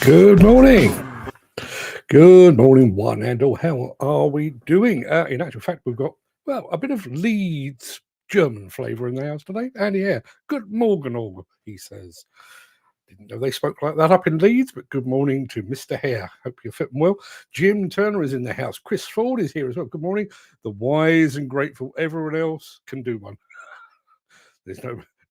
Good morning. Good morning, one and all. How are we doing? In actual fact, we've got, well, a bit of Leeds German flavour in the house today. And yeah, good morning, all, he says. Didn't know they spoke like that up in Leeds, but good morning to Mr. Hare. Hope you're fitting well. Jim Turner is in the house. Chris Ford is here as well. Good morning. The wise and grateful. Everyone else can do one. There's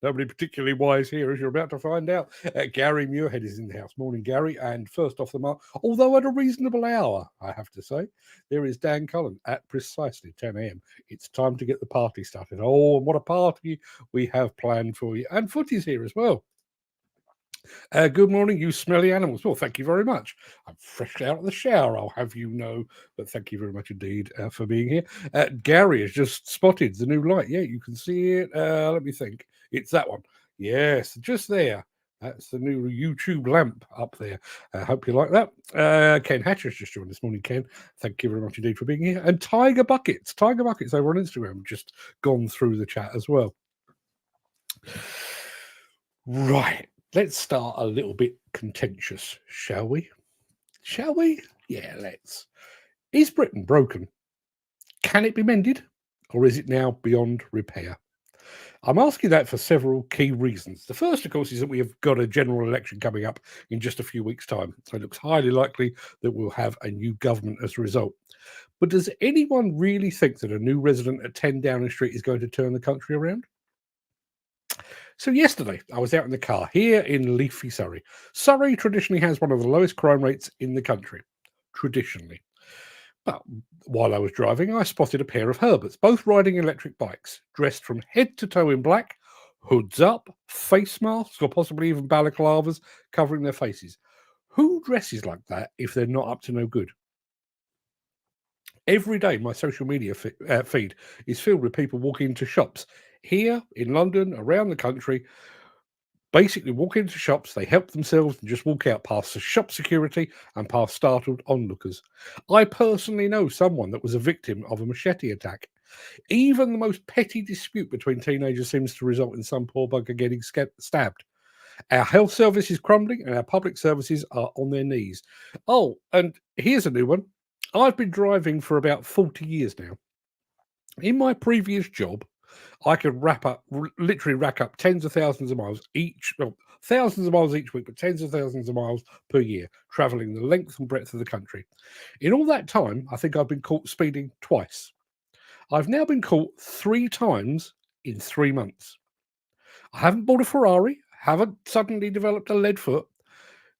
nobody particularly wise here, as you're about to find out. Gary Muirhead is in the house. Morning, Gary. And first off the mark, although at a reasonable hour, I have to say, there is Dan Cullen at precisely 10 a.m. It's time to get the party started. Oh, and what a party we have planned for you. And Footy's here as well. Good morning, you smelly animals. Well, thank you very much. I'm fresh out of the shower, I'll have you know. But thank you very much indeed for being here. Gary has just spotted the new light. Yeah, you can see it. Let me think. It's that one. Yes, just there. That's the new YouTube lamp up there. Hope you like that. Ken Hatcher's just joined this morning, Ken. Thank you very much indeed for being here. And Tiger Buckets over on Instagram, just gone through the chat as well. Right. Let's start a little bit contentious, shall we? Shall we? Yeah, let's. Is Britain broken? Can it be mended? Or is it now beyond repair? I'm asking that for several key reasons. The first, of course, is that we have got a general election coming up in just a few weeks' time. So it looks highly likely that we'll have a new government as a result. But does anyone really think that a new resident at 10 Downing Street is going to turn the country around? So yesterday, I was out in the car here in leafy Surrey. Surrey traditionally has one of the lowest crime rates in the country. Traditionally. But while I was driving, I spotted a pair of Herberts, both riding electric bikes, dressed from head to toe in black, hoods up, face masks, or possibly even balaclavas covering their faces. Who dresses like that if they're not up to no good? Every day, my social media feed is filled with people walking into shops here in London, around the country, basically walk into shops, they help themselves and just walk out past the shop security and past startled onlookers. I personally know someone that was a victim of a machete attack. Even the most petty dispute between teenagers seems to result in some poor bugger getting stabbed. Our health service is crumbling and our public services are on their knees. Oh, and here's a new one. I've been driving for about 40 years now. In my previous job, I could literally rack up tens of thousands of miles each, well, thousands of miles each week, but tens of thousands of miles per year, traveling the length and breadth of the country. In all that time, I think I've been caught speeding twice. I've now been caught 3 times in 3 months. I haven't bought a Ferrari, haven't suddenly developed a lead foot.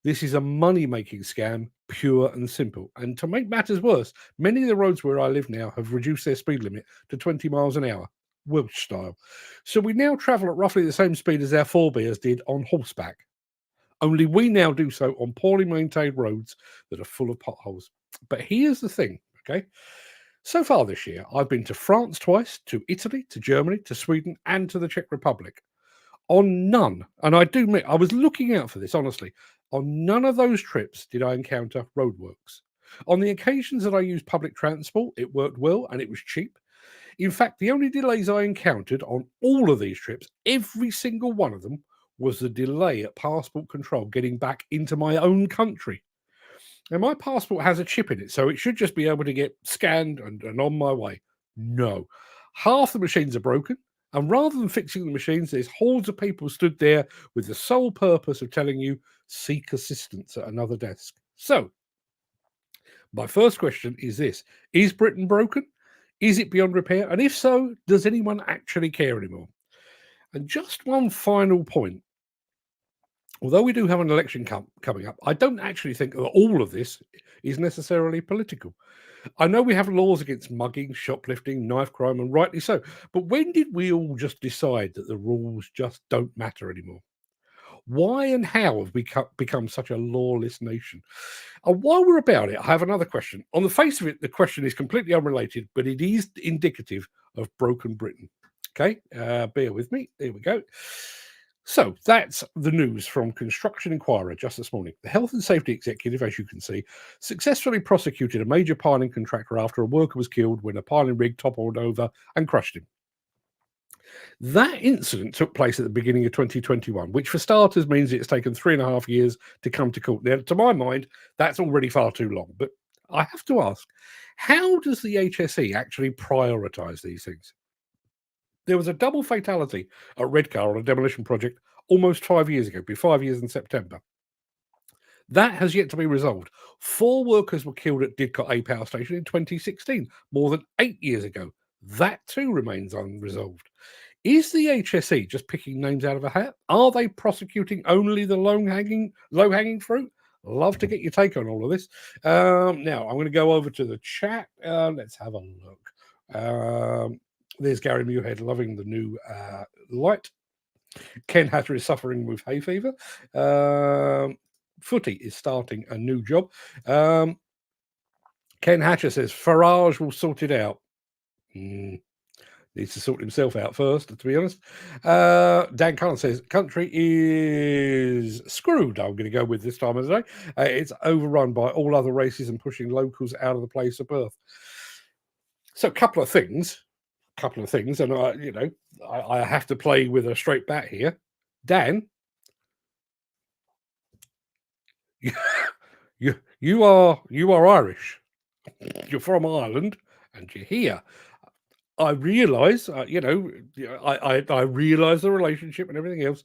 This is a money-making scam, pure and simple. And to make matters worse, many of the roads where I live now have reduced their speed limit to 20 miles an hour. Welsh style. So we now travel at roughly the same speed as our forebears did on horseback. Only we now do so on poorly maintained roads that are full of potholes. But here's the thing, okay? So far this year, I've been to France twice, to Italy, to Germany, to Sweden, and to the Czech Republic. On none, and I do admit, I was looking out for this, honestly, on none of those trips did I encounter roadworks. On the occasions that I used public transport, it worked well and it was cheap. In fact, the only delays I encountered on all of these trips, every single one of them, was the delay at passport control getting back into my own country. Now, my passport has a chip in it, so it should just be able to get scanned and on my way. No. Half the machines are broken, and rather than fixing the machines, there's hordes of people stood there with the sole purpose of telling you, seek assistance at another desk. So, my first question is this. Is Britain broken? Is it beyond repair? And if so, does anyone actually care anymore? And just one final point. Although we do have an election coming up, I don't actually think that all of this is necessarily political. I know we have laws against mugging, shoplifting, knife crime, and rightly so. But when did we all just decide that the rules just don't matter anymore? Why and how have we become such a lawless nation? And while we're about it, I have another question. On the face of it, the question is completely unrelated, but it is indicative of broken Britain. Okay, bear with me. Here we go. So that's the news from Construction Inquirer just this morning. The Health and Safety Executive, as you can see, successfully prosecuted a major piling contractor after a worker was killed when a piling rig toppled over and crushed him. That incident took place at the beginning of 2021, which for starters means it's taken 3.5 years to come to court. Now, to my mind, that's already far too long. But I have to ask, how does the HSE actually prioritise these things? There was a double fatality at Redcar on a demolition project almost 5 years ago, be 5 years in September. That has yet to be resolved. 4 workers were killed at Didcot A power station in 2016, more than 8 years ago. That too remains unresolved. Is the HSE just picking names out of a hat? Are they prosecuting only the low-hanging fruit? Love to get your take on all of this. Now, I'm going to go over to the chat. Let's have a look. There's Gary Muirhead loving the new light. Ken Hatter is suffering with hay fever. Footy is starting a new job. Ken Hatcher says Farage will sort it out. Needs to sort himself out first, to be honest. Dan Cullen says country is screwed. I'm going to go with this time of the day. It's overrun by all other races and pushing locals out of the place of birth. So, a couple of things, and I have to play with a straight bat here. Dan, you are Irish. You're from Ireland, and you're here. I realise, I realise the relationship and everything else,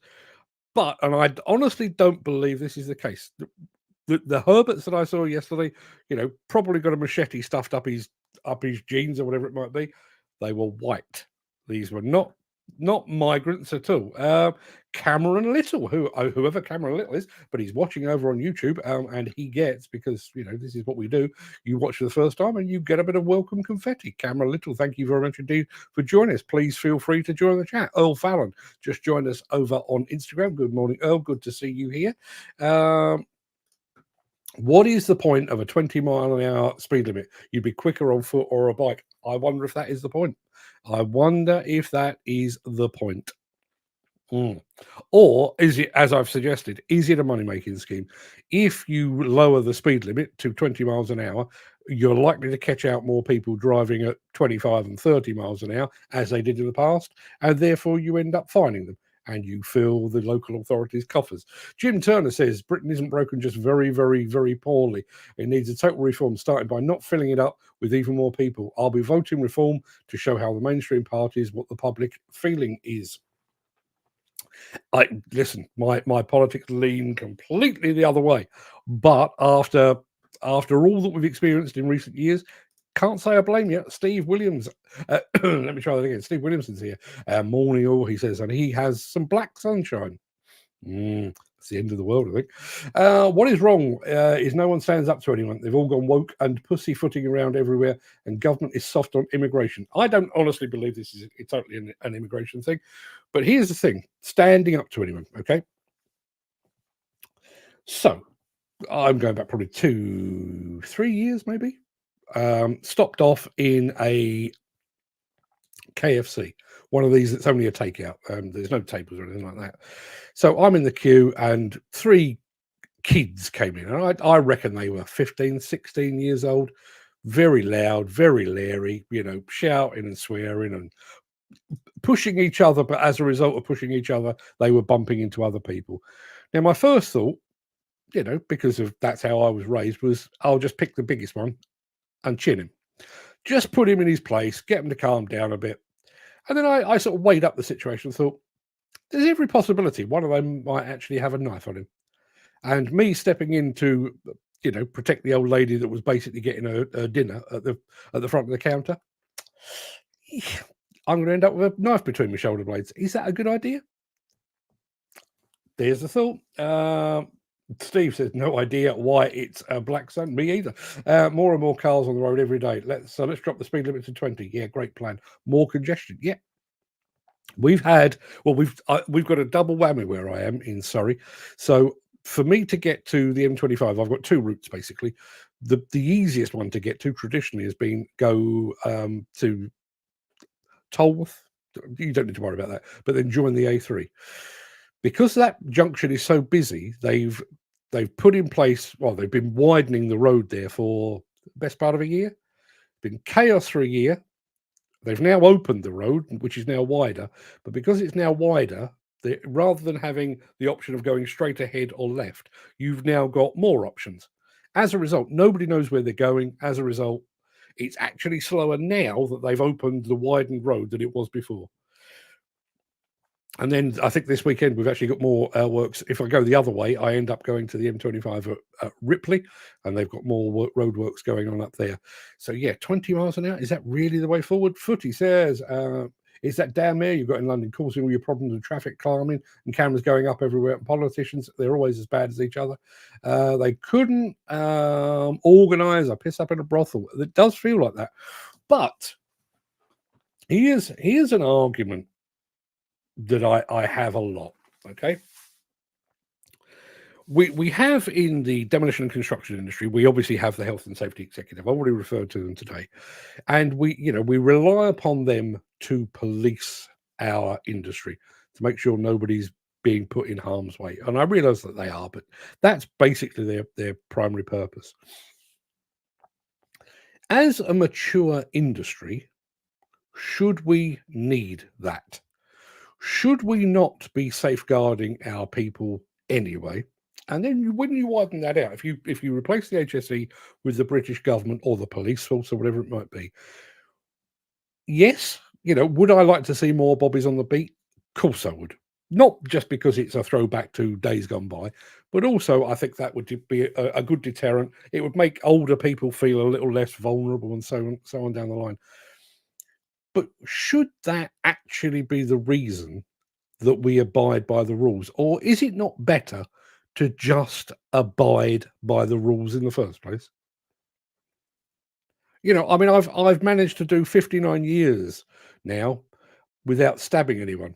and I honestly don't believe this is the case. The Herberts that I saw yesterday, probably got a machete stuffed up his jeans or whatever it might be. They were white. These were not migrants at all. Cameron Little, whoever Cameron Little is, but he's watching over on YouTube, and he gets, because this is what we do. You watch for the first time and you get a bit of welcome confetti. Cameron Little, thank you very much indeed for joining us. Please feel free to join the chat. Earl Fallon just joined us over on Instagram. Good morning, Earl. Good to see you here. What is the point of a 20-mile-an-hour speed limit? You'd be quicker on foot or a bike. I wonder if that is the point. Or is it, as I've suggested, is it a money-making scheme? If you lower the speed limit to 20 miles an hour, you're likely to catch out more people driving at 25 and 30 miles an hour, as they did in the past, and therefore you end up fining them, and you fill the local authorities' coffers. Jim Turner says Britain isn't broken, just very, very, very poorly. It needs a total reform, starting by not filling it up with even more people. I'll be voting reform to show how the mainstream parties what the public feeling is. My politics lean completely the other way, but after all that we've experienced in recent years, can't say I blame you. Steve Williams, let me try that again. Steve Williamson's here. Morning all, he says, and he has some black sunshine. It's the end of the world, I think. What is wrong is no one stands up to anyone. They've all gone woke and pussyfooting around everywhere, and government is soft on immigration. I don't honestly believe this is totally an immigration thing, but here's the thing: standing up to anyone. Okay, so I'm going back probably 2-3 years, maybe. Stopped off in a KFC, one of these that's only a takeout. There's no tables or anything like that. So I'm in the queue, and 3 kids came in, and I reckon they were 15, 16 years old, very loud, very leery, shouting and swearing and pushing each other. But as a result of pushing each other, they were bumping into other people. Now, my first thought, because that's how I was raised, was I'll just pick the biggest one and chin him. Just put him in his place, get him to calm down a bit. And then I sort of weighed up the situation and thought, there's every possibility one of them might actually have a knife on him. And me stepping in to, protect the old lady that was basically getting her dinner at the front of the counter, I'm going to end up with a knife between my shoulder blades. Is that a good idea? There's the thought. Steve says, no idea why it's a black sun. Me either. More and more cars on the road every day. Let's drop the speed limit to 20. Yeah, great plan. More congestion. Yeah. We've got a double whammy where I am in Surrey. So for me to get to the M25, I've got 2 routes basically. The easiest one to get to traditionally has been go to Tolworth. You don't need to worry about that. But then join the A3. Because that junction is so busy, they've put in place, they've been widening the road there for the best part of a year. Been chaos for a year. They've now opened the road, which is now wider, but because it's now wider, rather than having the option of going straight ahead or left, you've now got more options. As a result, nobody knows where they're going. As a result, it's actually slower now that they've opened the widened road than it was before. And then I think this weekend we've actually got more works. If I go the other way, I end up going to the M25 at Ripley, and they've got more road works going on up there. So yeah, 20 miles an hour, is that really the way forward? Footy says, is that down there you've got in London causing all your problems with traffic calming and cameras going up everywhere, and politicians, they're always as bad as each other. They couldn't organise a piss up in a brothel. It does feel like that. But here's an argument that I have a lot. Okay, we have in the demolition and construction industry, we obviously have the health and safety executive. I already referred to them today, and we rely upon them to police our industry to make sure nobody's being put in harm's way. And I realise that they are, but that's basically their primary purpose. As a mature industry, should we need that? Should we not be safeguarding our people anyway? And then when you widen that out, if you replace the HSE with the British government or the police force or whatever it might be, yes, would I like to see more bobbies on the beat? Of course I would. Not just because it's a throwback to days gone by, but also I think that would be a good deterrent. It would make older people feel a little less vulnerable and so on down the line. But should that actually be the reason that we abide by the rules, or is it not better to just abide by the rules in the first place? I mean, I've managed to do 59 years now without stabbing anyone.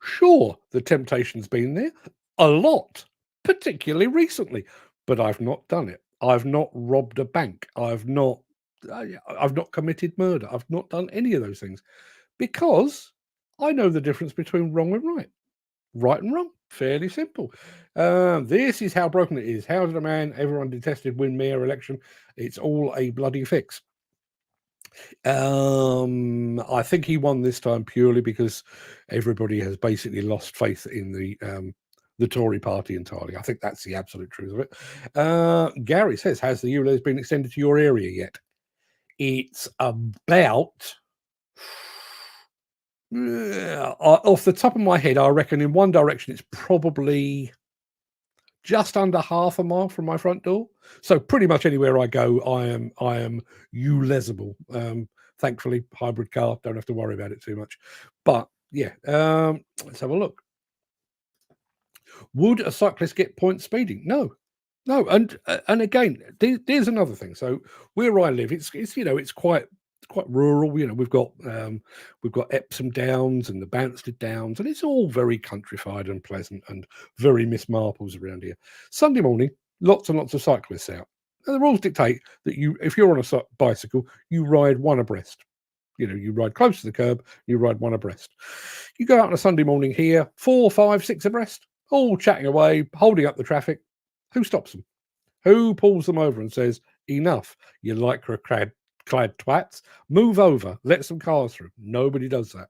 Sure, the temptation's been there a lot, particularly recently, but I've not done it. I've not robbed a bank. I've not committed murder. I've not done any of those things because I know the difference between wrong and right. Right and wrong, fairly simple. This is how broken it is. How did a man everyone detested win mayor election? It's all a bloody fix. I think he won this time purely because everybody has basically lost faith in the Tory party entirely. I think that's the absolute truth of it. Gary says, has the ULEZ been extended to your area yet? It's about... off the top of my head, I reckon in one direction it's probably just under half a mile from my front door. So pretty much anywhere I go, I am ULEZable. Thankfully, hybrid car, don't have to worry about it too much. But yeah, let's have a look. Would a cyclist get points speeding? No. And again, there's another thing. So where I live, it's quite rural. We've got Epsom Downs and the Banstead Downs, and it's all very countrified and pleasant and very Miss Marples around here. Sunday morning, lots and lots of cyclists out. And the rules dictate that if you're on a bicycle, you ride one abreast. You ride close to the curb, you ride one abreast. You go out on a Sunday morning here, 4, 5, 6 abreast, all chatting away, holding up the traffic. Who stops them? Who pulls them over and says, enough, you lycra clad twats, move over, let some cars through? Nobody does that.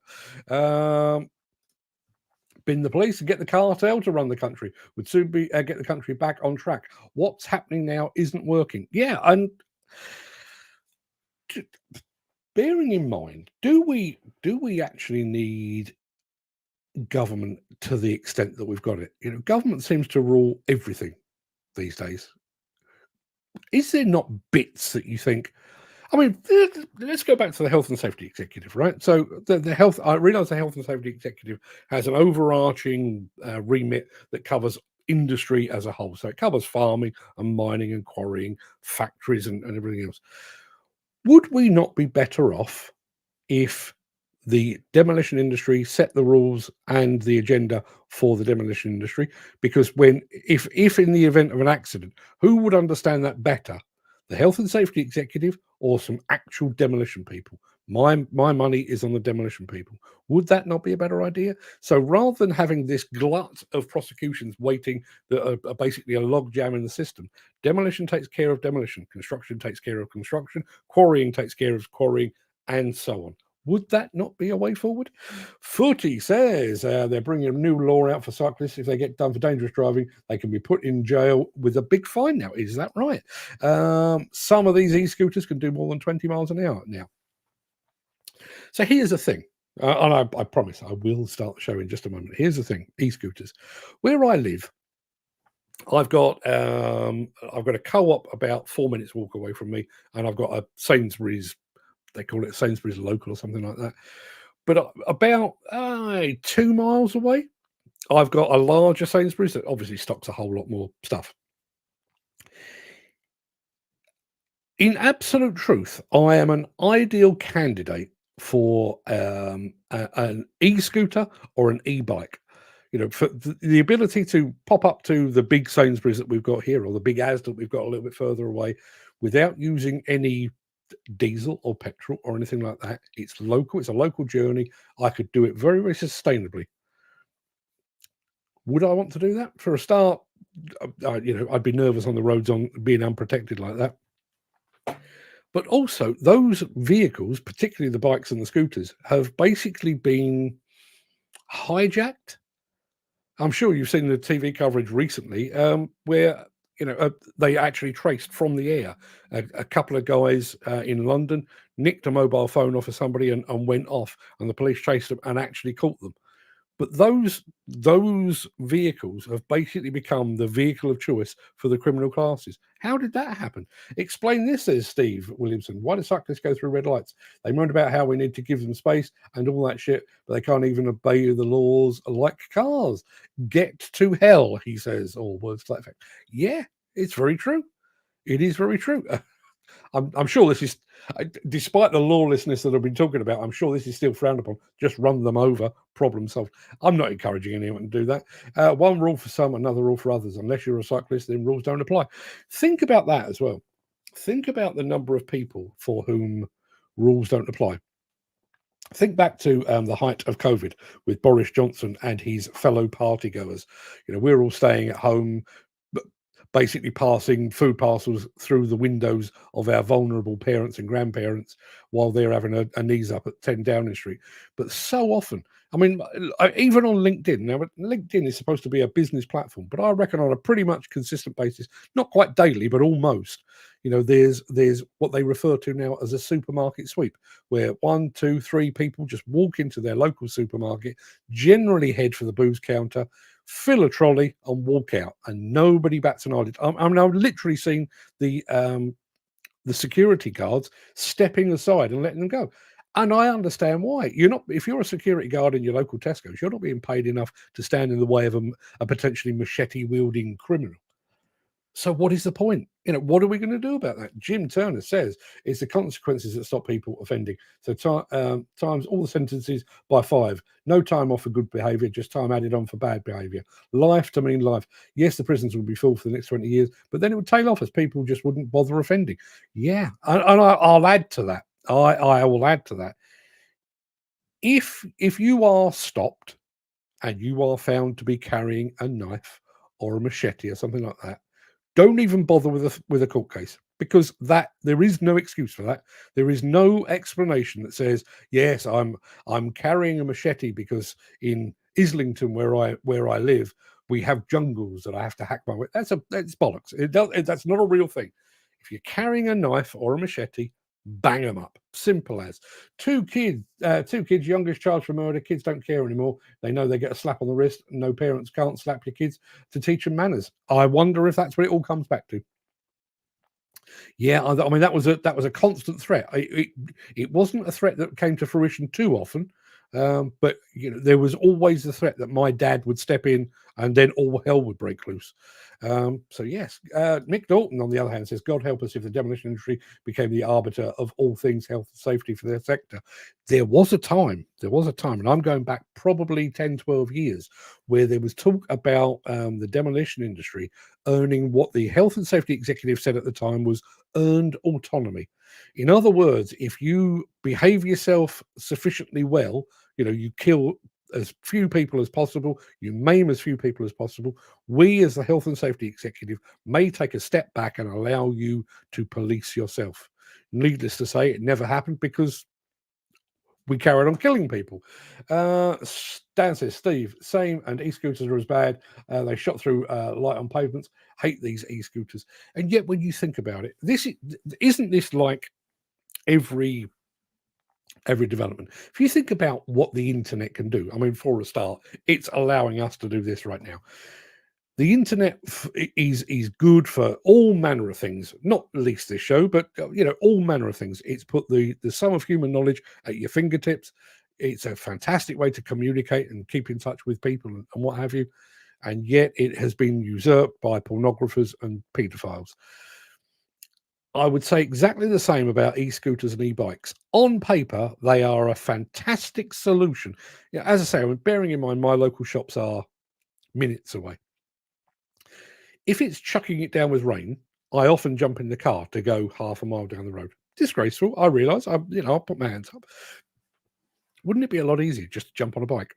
Bin the police and get the cartel to run the country. Would soon be get the country back on track. What's happening now isn't working. Yeah, and bearing in mind, do we actually need government to the extent that we've got it? Government seems to rule everything these days. Is there not bits that you think? I mean, let's go back to the health and safety executive, right? So the health, I realise the health and safety executive has an overarching remit that covers industry as a whole. So it covers farming and mining and quarrying, factories and everything else. Would we not be better off if the demolition industry set the rules and the agenda for the demolition industry? Because if in the event of an accident, who would understand that better? The health and safety executive or some actual demolition people? My money is on the demolition people. Would that not be a better idea? So rather than having this glut of prosecutions waiting that are basically a log jam in the system, demolition takes care of demolition, construction takes care of construction, quarrying takes care of quarrying, and so on. Would that not be a way forward? Footy says they're bringing a new law out for cyclists. If they get done for dangerous driving, they can be put in jail with a big fine now. Is that right? Some of these e-scooters can do more than 20 miles an hour now. So here's the thing. And I promise I will start the show in just a moment. Here's the thing, e-scooters. Where I live, I've got a co-op about 4 minutes walk away from me, and I've got a Sainsbury's. They call it Sainsbury's Local or something like that. But about 2 miles away, I've got a larger Sainsbury's that obviously stocks a whole lot more stuff. In absolute truth, I am an ideal candidate for an e-scooter or an e-bike. You know, for the ability to pop up to the big Sainsbury's that we've got here, or the big Asda that we've got a little bit further away, without using any diesel or petrol or anything like that. It's local. It's a local journey. I could do it very, very sustainably. Would I want to do that? For a start, I'd be nervous on the roads on being unprotected like that. But also, those vehicles, particularly the bikes and the scooters, have basically been hijacked. I'm sure you've seen the TV coverage recently, where they actually traced from the air a couple of guys in London nicked a mobile phone off of somebody and went off, and the police chased them and actually caught them. But those vehicles have basically become the vehicle of choice for the criminal classes. How did that happen? Explain this, says Steve Williamson. Why do cyclists go through red lights? They moan about how we need to give them space and all that shit, but they can't even obey the laws like cars. Get to hell, he says, or words to that effect. Yeah, it's very true. It is very true. I'm sure this is, despite the lawlessness that I've been talking about, I'm sure this is still frowned upon. Just run them over, problem solved. I'm not encouraging anyone to do that. One rule for some, another rule for others. Unless you're a cyclist, then rules don't apply. Think about that as well. Think about the number of people for whom rules don't apply. Think back to the height of COVID with Boris Johnson and his fellow partygoers. We're all staying at home, basically passing food parcels through the windows of our vulnerable parents and grandparents while they're having a knees up at 10 Downing Street. But so often, I mean, even on LinkedIn, now LinkedIn is supposed to be a business platform, but I reckon on a pretty much consistent basis, not quite daily, but almost, there's what they refer to now as a supermarket sweep, where 1, 2, 3 people just walk into their local supermarket, generally head for the booze counter, fill a trolley and walk out, and nobody bats an eyelid. I mean, I've literally seen the security guards stepping aside and letting them go. And I understand why. If you're a security guard in your local Tesco's, you're not being paid enough to stand in the way of a potentially machete-wielding criminal. So what is the point? What are we going to do about that? Jim Turner says it's the consequences that stop people offending. So times all the sentences by 5. No time off for good behaviour, just time added on for bad behaviour. Life to mean life. Yes, the prisons would be full for the next 20 years, but then it would tail off as people just wouldn't bother offending. Yeah, and I'll add to that. I will add to that. If you are stopped and you are found to be carrying a knife or a machete or something like that, don't even bother with a court case, because there is no excuse for that. There is no explanation that says, yes, I'm carrying a machete because in Islington, where I live, we have jungles that I have to hack my way. That's bollocks. That's not a real thing. If you're carrying a knife or a machete, bang them up. Simple as. Two kids, youngest charged for murder. Kids don't care anymore. They know they get a slap on the wrist. No parents can't slap your kids to teach them manners. I wonder if that's what it all comes back to. Yeah, I mean that was a constant threat. It wasn't a threat that came to fruition too often, but there was always the threat that my dad would step in and then all hell would break loose. So yes, Mick Dalton on the other hand says, God help us if the demolition industry became the arbiter of all things health and safety for their sector. There was a time, and I'm going back probably 10, 12 years, where there was talk about the demolition industry earning what the health and safety executive said at the time was earned autonomy. In other words, if you behave yourself sufficiently well, you kill as few people as possible, you maim as few people as possible, we as the health and safety executive may take a step back and allow you to police yourself. Needless to say, it never happened because we carried on killing people. Dan says, Steve, same, and e-scooters are as bad. They shot through light on pavements. Hate these e-scooters. And yet, when you think about it, isn't this like every development? If you think about what the internet can do, I mean, for a start, it's allowing us to do this right now. The internet is good for all manner of things, not least this show, but all manner of things. It's put the sum of human knowledge at your fingertips. It's a fantastic way to communicate and keep in touch with people and what have you. And yet it has been usurped by pornographers and paedophiles. I would say exactly the same about e-scooters and e-bikes. On paper, they are a fantastic solution. As I say, bearing in mind my local shops are minutes away. If it's chucking it down with rain, I often jump in the car to go half a mile down the road. Disgraceful, I realise. I'll put my hands up. Wouldn't it be a lot easier just to jump on a bike?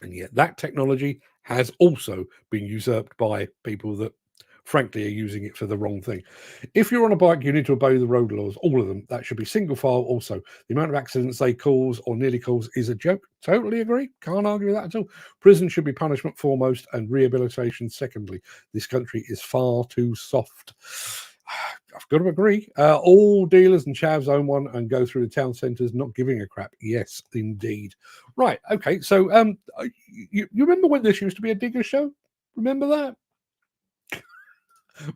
And yet that technology has also been usurped by people that, frankly, are using it for the wrong thing. If you're on a bike, you need to obey the road laws, all of them. That should be single file also. The amount of accidents they cause or nearly cause is a joke. Totally agree. Can't argue with that at all. Prison should be punishment foremost and rehabilitation secondly. This country is far too soft. I've got to agree. All dealers and chavs own one and go through the town centres not giving a crap. Yes, indeed. Right, okay. So you remember when this used to be a digger show? Remember that?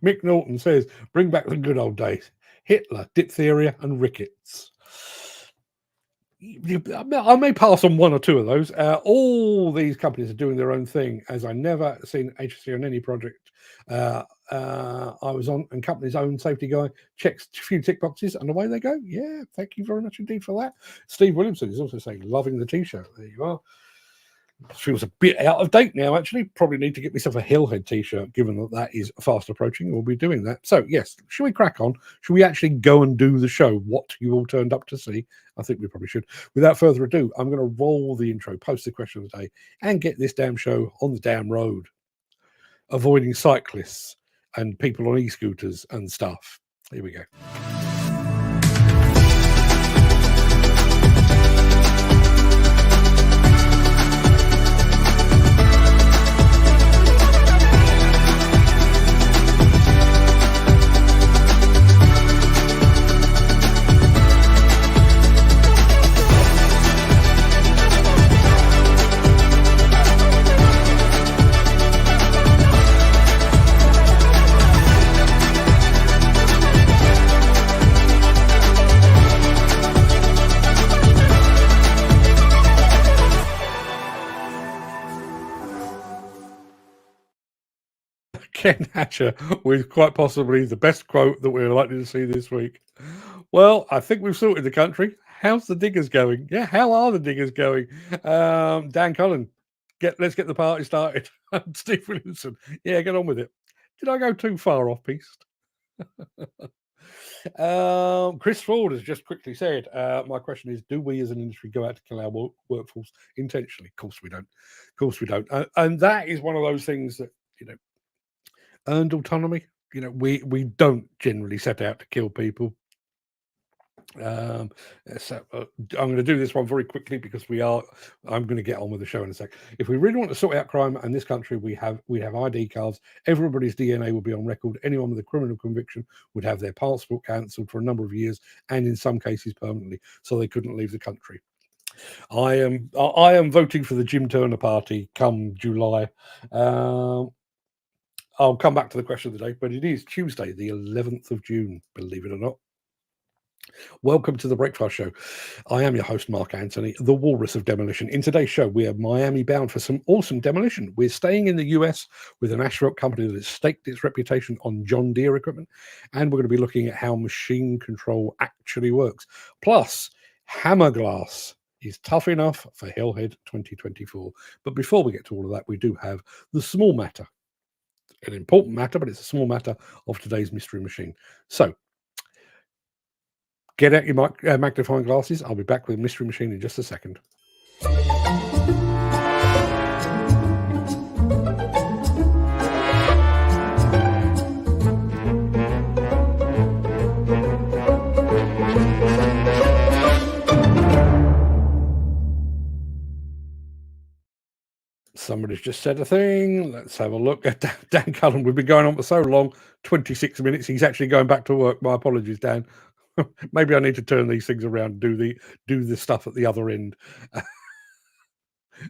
Mick Norton says, bring back the good old days. Hitler, diphtheria and rickets. I may pass on one or two of those. All these companies are doing their own thing, as I never seen HSC on any project I was on, and company's own safety guy checks a few tick boxes and away they go. Yeah, thank you very much indeed for that. Steve Williamson is also saying, loving the t-shirt. There you are. Feels a bit out of date now, actually. Probably need to get myself a Hillhead t-shirt, given that is fast approaching. We'll be doing that. So, yes, should we crack on? Should we actually go and do the show? What you all turned up to see? I think we probably should. Without further ado, I'm going to roll the intro, post the question of the day, and get this damn show on the damn road, avoiding cyclists and people on e-scooters and stuff. Here we go. Ken Hatcher with quite possibly the best quote that we're likely to see this week. Well, I think we've sorted the country. How's the diggers going? Yeah, how are the diggers going? Dan Cullen, let's get the party started. Steve Williamson, yeah, get on with it. Did I go too far off piste? Chris Ford has just quickly said, my question is, do we as an industry go out to kill our workforce intentionally? Of course we don't. Of course we don't. And that is one of those things that, earned autonomy. We don't generally set out to kill people. So I'm going to do this one very quickly because I'm going to get on with the show in a sec. If we really want to sort out crime in this country, we have ID cards. Everybody's DNA will be on record. Anyone with a criminal conviction would have their passport cancelled for a number of years, and in some cases permanently, so they couldn't leave the country. I am voting for the Jim Turner party come July. I'll come back to the question of the day, but it is Tuesday, the 11th of June, believe it or not. Welcome to the Breakfast Show. I am your host, Mark Anthony, the Walrus of Demolition. In today's show, we are Miami bound for some awesome demolition. We're staying in the US with an asphalt company that has staked its reputation on John Deere equipment, and we're going to be looking at how machine control actually works. Plus, Hammerglass is tough enough for Hillhead 2024. But before we get to all of that, we do have the small matter. An important matter, but it's a small matter of today's mystery machine. So, get out your magnifying glasses. I'll be back with mystery machine in just a second. has just said a thing. Let's have a look at Dan Cullen. We've been going on for so long, 26 minutes. He's actually going back to work. My apologies, Dan. Maybe I need to turn these things around, do the stuff at the other end.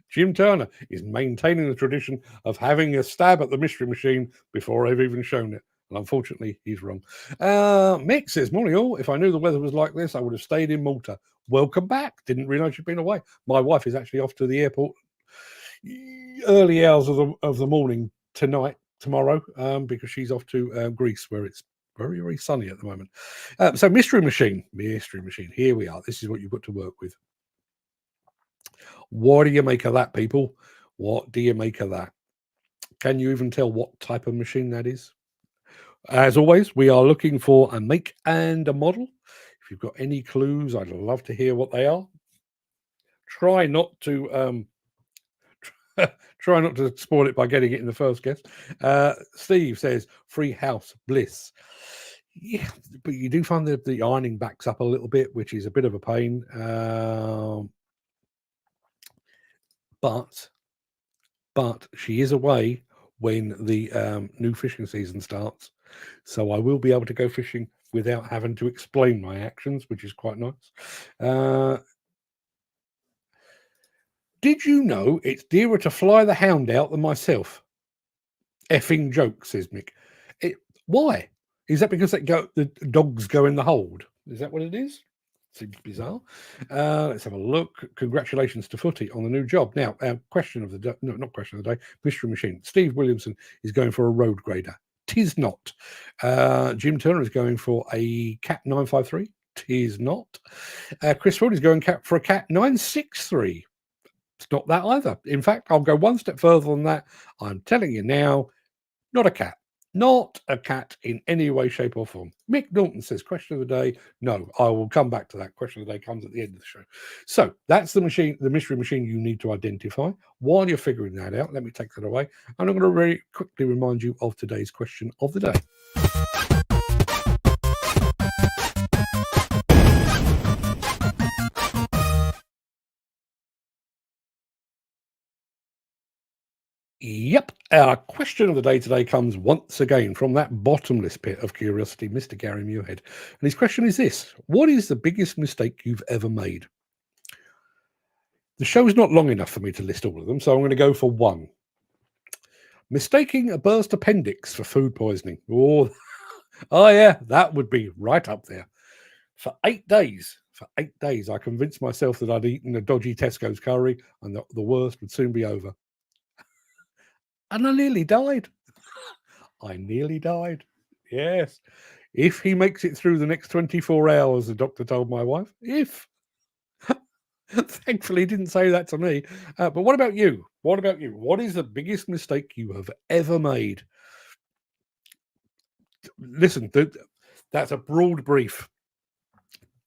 Jim Turner is maintaining the tradition of having a stab at the Mystery Machine before I've even shown it. And unfortunately, he's wrong. Mick says, morning all. If I knew the weather was like this, I would have stayed in Malta. Welcome back. Didn't realise you'd been away. My wife is actually off to the airport early hours of the morning tomorrow, because she's off to Greece, where it's very, very sunny at the moment. So Mystery Machine. Here we are. This is what you've got to work with. What do you make of that, people? What do you make of that? Can you even tell what type of machine that is? As always, we are looking for a make and a model. If you've got any clues, I'd love to hear what they are. Try not to spoil it by getting it in the first guess. Steve says, free house bliss. Yeah, but you do find that the ironing backs up a little bit, which is a bit of a pain. But she is away when the new fishing season starts, so I will be able to go fishing without having to explain my actions, which is quite nice. Did you know it's dearer to fly the hound out than myself? Effing joke, says Mick. Why? Is that because the dogs go in the hold? Is that what it is? Seems bizarre. Let's have a look. Congratulations to Footy on the new job. Now, question of the day, no, not question of the day, Mystery Machine. Steve Williamson is going for a road grader. Tis not. Jim Turner is going for a Cat 953. Tis not. Chris Ford is going for a Cat 963. It's not that either. In fact, I'll go one step further than that. I'm telling you now, not a cat. Not a cat in any way, shape, or form. Mick Norton says, question of the day. No, I will come back to that. Question of the day comes at the end of the show. So that's the mystery machine you need to identify. While you're figuring that out, let me take that away. And I'm going to very quickly remind you of today's question of the day. Yep, our question of the day today comes once again from that bottomless pit of curiosity, Mr. Gary Muirhead. And his question is this: what is the biggest mistake you've ever made? The show is not long enough for me to list all of them, so I'm going to go for one. Mistaking a burst appendix for food poisoning. Oh yeah, that would be right up there. For 8 days, I convinced myself that I'd eaten a dodgy Tesco's curry and that the worst would soon be over. And I nearly died. Yes. If he makes it through the next 24 hours, the doctor told my wife. If. Thankfully, he didn't say that to me. But what about you? What is the biggest mistake you have ever made? Listen, that's a broad brief.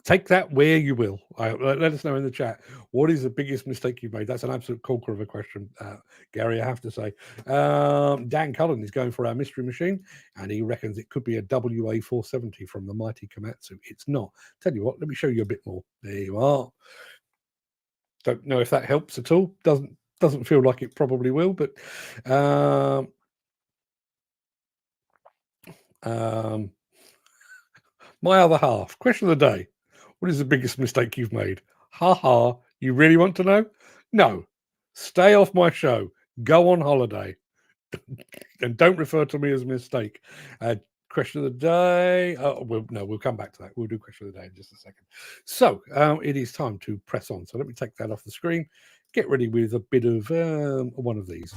Take that where you will. Let us know in the chat. What is the biggest mistake you've made? That's an absolute corker of a question, Gary, I have to say. Dan Cullen is going for our mystery machine, and he reckons it could be a WA470 from the mighty Komatsu. It's not. Tell you what, let me show you a bit more. There you are. Don't know if that helps at all. Doesn't feel like it probably will, but my other half. Question of the day. What is the biggest mistake you've made? Ha ha. You really want to know? No. Stay off my show. Go on holiday. And don't refer to me as a mistake. Question of the day. We'll come back to that. We'll do question of the day in just a second. So it is time to press on. So let me take that off the screen. Get ready with a bit of one of these.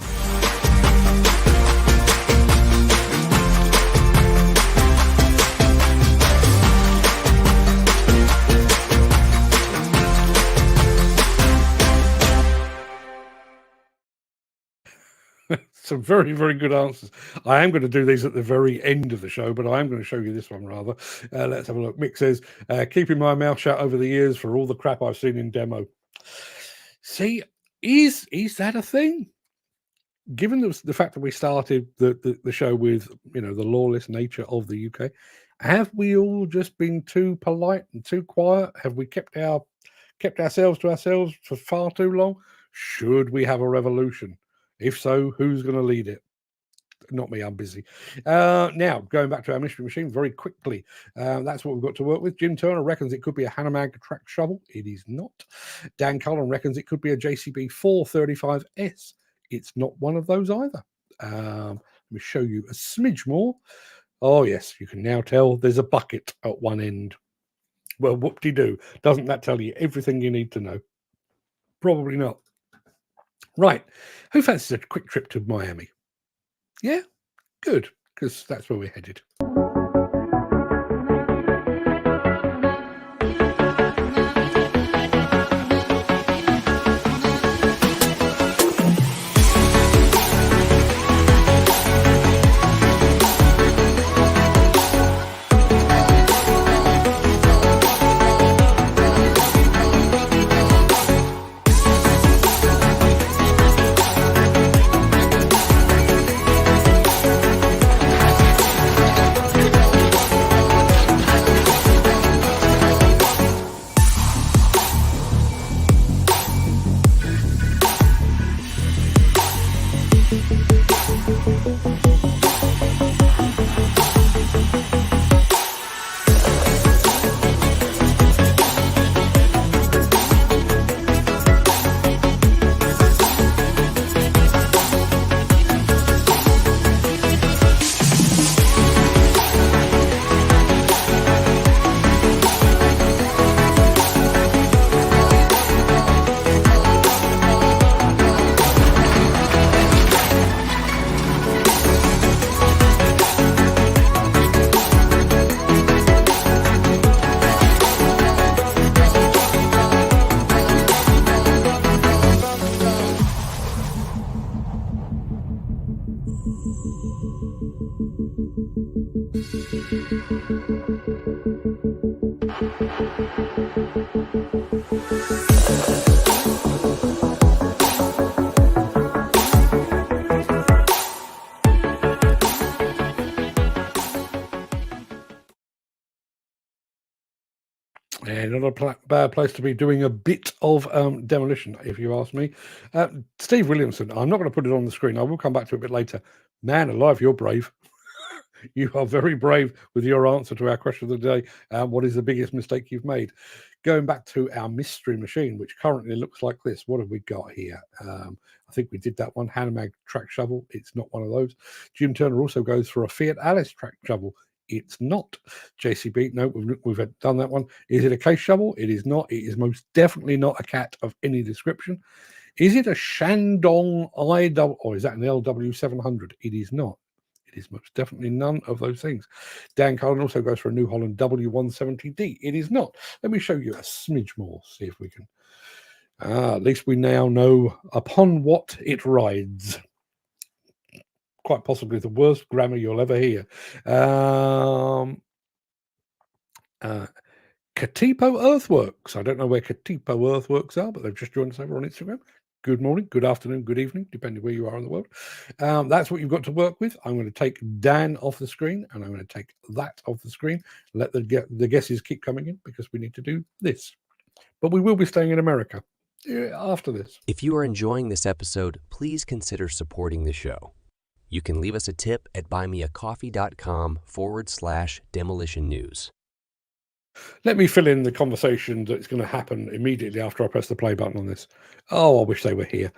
Some very, very good answers. I am going to do these at the very end of the show, but I am going to show you this one rather. Let's have a look. Mick says, keeping my mouth shut over the years for all the crap I've seen in demo. See, is that a thing? Given the fact that we started the show with, the lawless nature of the UK, have we all just been too polite and too quiet? Have we kept ourselves to ourselves for far too long? Should we have a revolution? If so, who's going to lead it? Not me, I'm busy. Now, going back to our mystery machine very quickly. That's what we've got to work with. Jim Turner reckons it could be a Hammerglass track shovel. It is not. Dan Cullen reckons it could be a JCB 435S. It's not one of those either. Let me show you a smidge more. Oh, yes, you can now tell there's a bucket at one end. Well, whoop-de-doo. Doesn't that tell you everything you need to know? Probably not. Right. Who fancies a quick trip to Miami? Yeah, good, because that's where we're headed. And not a bad place to be doing a bit of demolition, if you ask me. Steve Williamson, I'm not going to put it on the screen. I will come back to it a bit later. Man alive, you're brave. You are very brave with your answer to our question of the day. What is the biggest mistake you've made? Going back to our mystery machine, which currently looks like this. What have we got here? I think we did that one. Hammerglass track shovel. It's not one of those. Jim Turner also goes for a Fiat Alice track shovel. It's not. JCB, no, we've done that one. Is it a case shovel? It is not. It is most definitely not a cat of any description. Is it a Shandong IW, or is that an LW700? It is not. It is most definitely none of those things. Dan Cullen also goes for a New Holland W170D. It is not. Let me show you a smidge more, see if we can. At least we now know upon what it rides. Quite possibly the worst grammar you'll ever hear. Katipo Earthworks. I don't know where Katipo Earthworks are, but they've just joined us over on Instagram. Good morning, good afternoon, good evening, depending where you are in the world. That's what you've got to work with. I'm going to take Dan off the screen, and I'm going to take that off the screen. Let the guesses keep coming in, because we need to do this. But we will be staying in America after this. If you are enjoying this episode, please consider supporting the show. You can leave us a tip at buymeacoffee.com/demolition news. Let me fill in the conversation that's going to happen immediately after I press the play button on this. Oh, I wish they were here.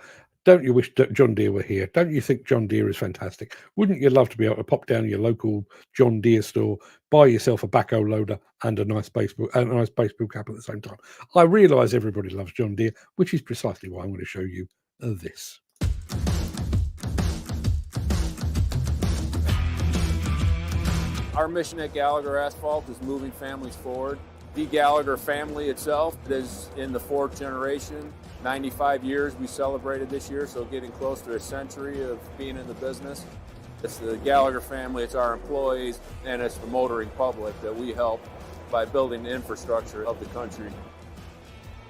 Don't you wish John Deere were here? Don't you think John Deere is fantastic? Wouldn't you love to be able to pop down your local John Deere store, buy yourself a backhoe loader and a nice baseball cap at the same time? I realise everybody loves John Deere, which is precisely why I'm going to show you this. Our mission at Gallagher Asphalt is moving families forward. The Gallagher family itself is in the fourth generation. 95 years we celebrated this year, so getting close to a century of being in the business. It's the Gallagher family, it's our employees, and it's the motoring public that we help by building the infrastructure of the country.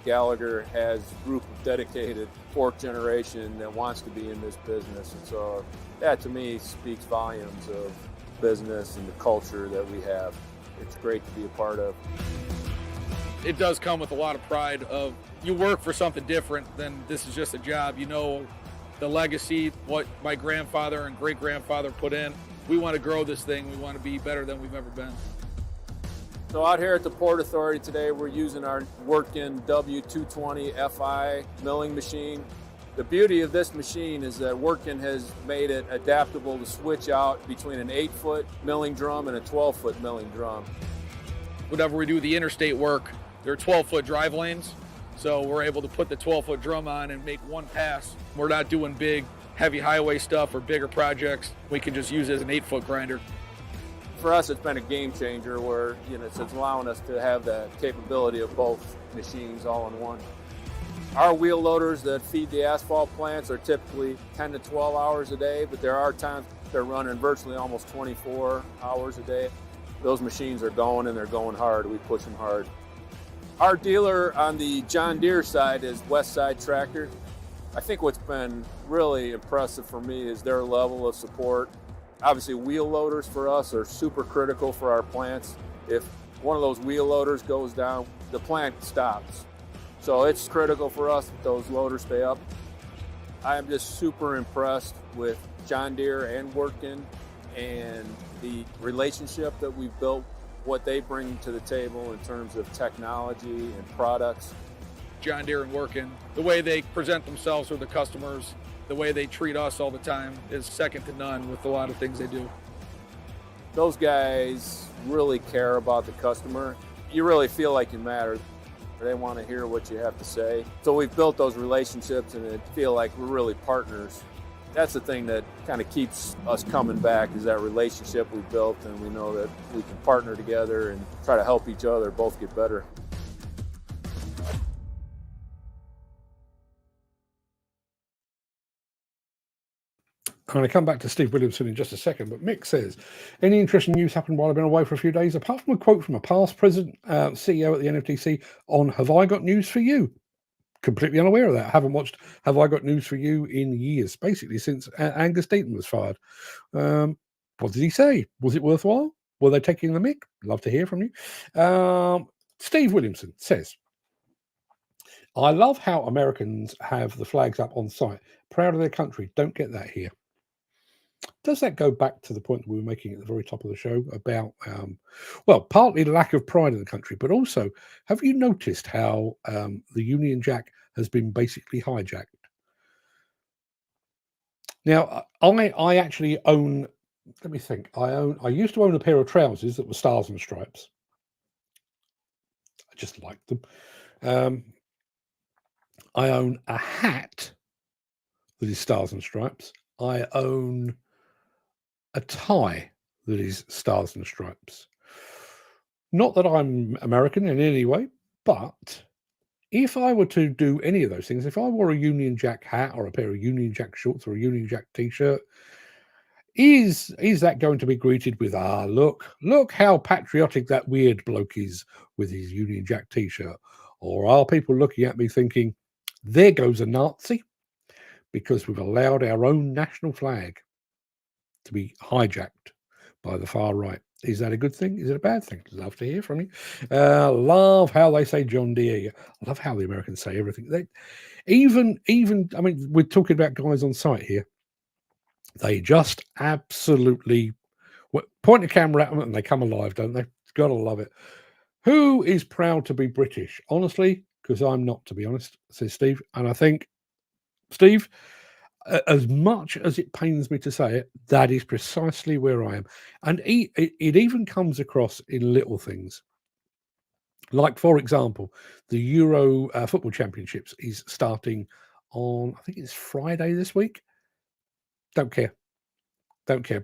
Gallagher has a group of dedicated fourth generation that wants to be in this business, and so that to me speaks volumes of business and the culture that we have. It's great to be a part of. It does come with a lot of pride of you work for something different than this is just a job. You know the legacy, what my grandfather and great-grandfather put in. We want to grow this thing. We want to be better than we've ever been. So out here at the Port Authority today, we're using our Workin W220 FI milling machine. The beauty of this machine is that Workin has made it adaptable to switch out between an 8-foot milling drum and a 12-foot milling drum. Whenever we do the interstate work, there are 12-foot drive lanes. So we're able to put the 12-foot drum on and make one pass. We're not doing big, heavy highway stuff or bigger projects. We can just use it as an 8-foot grinder. For us, it's been a game changer where, it's allowing us to have the capability of both machines all in one. Our wheel loaders that feed the asphalt plants are typically 10 to 12 hours a day, but there are times they're running virtually almost 24 hours a day. Those machines are going and they're going hard. We push them hard. Our dealer on the John Deere side is Westside Tractor. I think what's been really impressive for me is their level of support. Obviously, wheel loaders for us are super critical for our plants. If one of those wheel loaders goes down, the plant stops. So it's critical for us that those loaders stay up. I am just super impressed with John Deere and Workin and the relationship that we've built, what they bring to the table in terms of technology and products. John Deere and Workin, the way they present themselves with the customers, the way they treat us all the time is second to none with a lot of things they do. Those guys really care about the customer. You really feel like you matter. They want to hear what you have to say. So we've built those relationships and it feel like we're really partners. That's the thing that kind of keeps us coming back is that relationship we built, and we know that we can partner together and try to help each other both get better. I'm going to come back to Steve Williamson in just a second, but Mick says, any interesting news happened while I've been away for a few days, apart from a quote from a past president, CEO at the NFTC on Have I Got News for You? Completely unaware of that. I haven't watched Have I Got News for You in years, basically since Angus Deaton was fired. What did he say? Was it worthwhile? Were they taking the mick? Love to hear from you. Steve Williamson says, I love how Americans have the flags up on site, proud of their country. Don't get that here. Does that go back to the point that we were making at the very top of the show about, partly the lack of pride in the country, but also, have you noticed how the Union Jack has been basically hijacked? Now, I actually own, let me think, I used to own a pair of trousers that were Stars and Stripes. I just liked them. I own a hat that is Stars and Stripes. I own a tie that is Stars and Stripes. Not that I'm American in any way, but if I were to do any of those things, if I wore a Union Jack hat or a pair of Union Jack shorts or a Union Jack t-shirt, is that going to be greeted with, look how patriotic that weird bloke is with his Union Jack t-shirt? Or are people looking at me thinking, there goes a Nazi, because we've allowed our own national flag to be hijacked by the far right? Is that a good thing? Is it a bad thing? Love to hear from you. Love how they say John Deere. I love how the Americans say everything. They even, I mean, we're talking about guys on site here. They just absolutely point the camera at them and they come alive, don't they? Gotta love it. Who is proud to be British? Honestly, because I'm not, to be honest, says Steve. And I think, Steve, as much as it pains me to say it, that is precisely where I am. And it even comes across in little things. Like, for example, the Euro Football Championships is starting on, I think it's Friday this week. Don't care.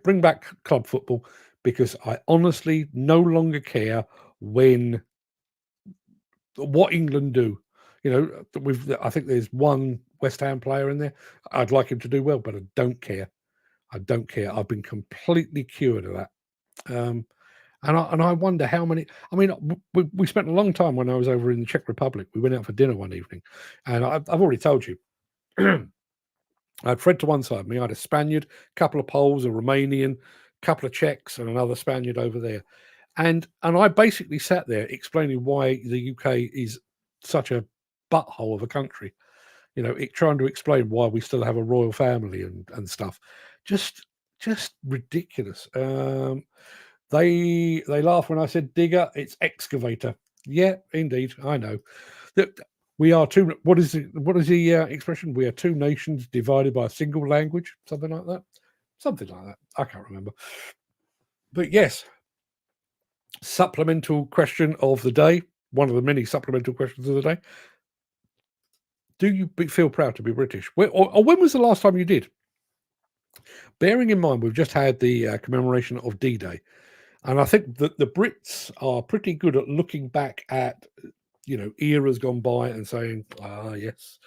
Bring back club football, because I honestly no longer care what England do. I think there's one West Ham player in there. I'd like him to do well, but I don't care. I've been completely cured of that. And I wonder how many. I mean, we spent a long time when I was over in the Czech Republic. We went out for dinner one evening, and I've already told you. I had Fred to one side of me. I had a Spaniard, a couple of Poles, a Romanian, a couple of Czechs, and another Spaniard over there. And I basically sat there explaining why the UK is such a butthole of a country. trying to explain why we still have a royal family and stuff. Just ridiculous. They laugh when I said digger. It's excavator. Yeah, indeed. I know that we are two. What is the expression? We are two nations divided by a single language. Something like that. I can't remember. But yes, supplemental question of the day. One of the many supplemental questions of the day. Do you feel proud to be British? Or when was the last time you did? Bearing in mind, we've just had the commemoration of D-Day. And I think that the Brits are pretty good at looking back at, eras gone by and saying, yes,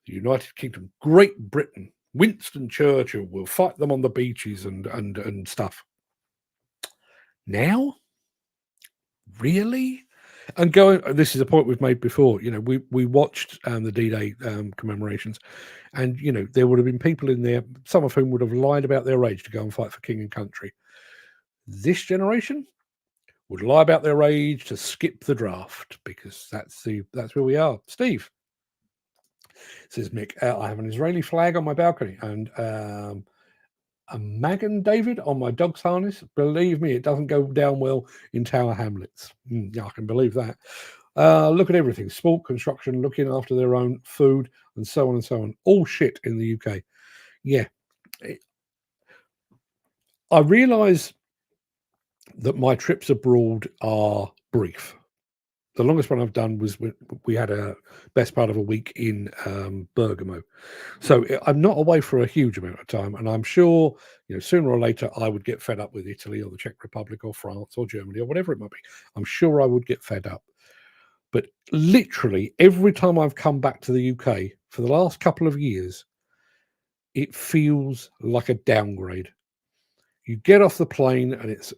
the United Kingdom, Great Britain, Winston Churchill will fight them on the beaches and stuff. Now? Really? And this is a point we've made before. We watched the D-Day commemorations, and there would have been people in there, some of whom would have lied about their age to go and fight for king and country. This generation would lie about their age to skip the draft, because that's where we are. Steve says, Mick, I have an Israeli flag on my balcony and a Magan David on my dog's harness. Believe me, it doesn't go down well in Tower Hamlets. Yeah, I can believe that. Look at everything: sport, construction, looking after their own food, and so on and so on. All shit in the UK. Yeah. I realise that my trips abroad are brief. The longest one I've done was we had a best part of a week in Bergamo. So I'm not away for a huge amount of time. And I'm sure, sooner or later I would get fed up with Italy or the Czech Republic or France or Germany or whatever it might be. I'm sure I would get fed up. But literally every time I've come back to the UK for the last couple of years, it feels like a downgrade. You get off the plane and it's,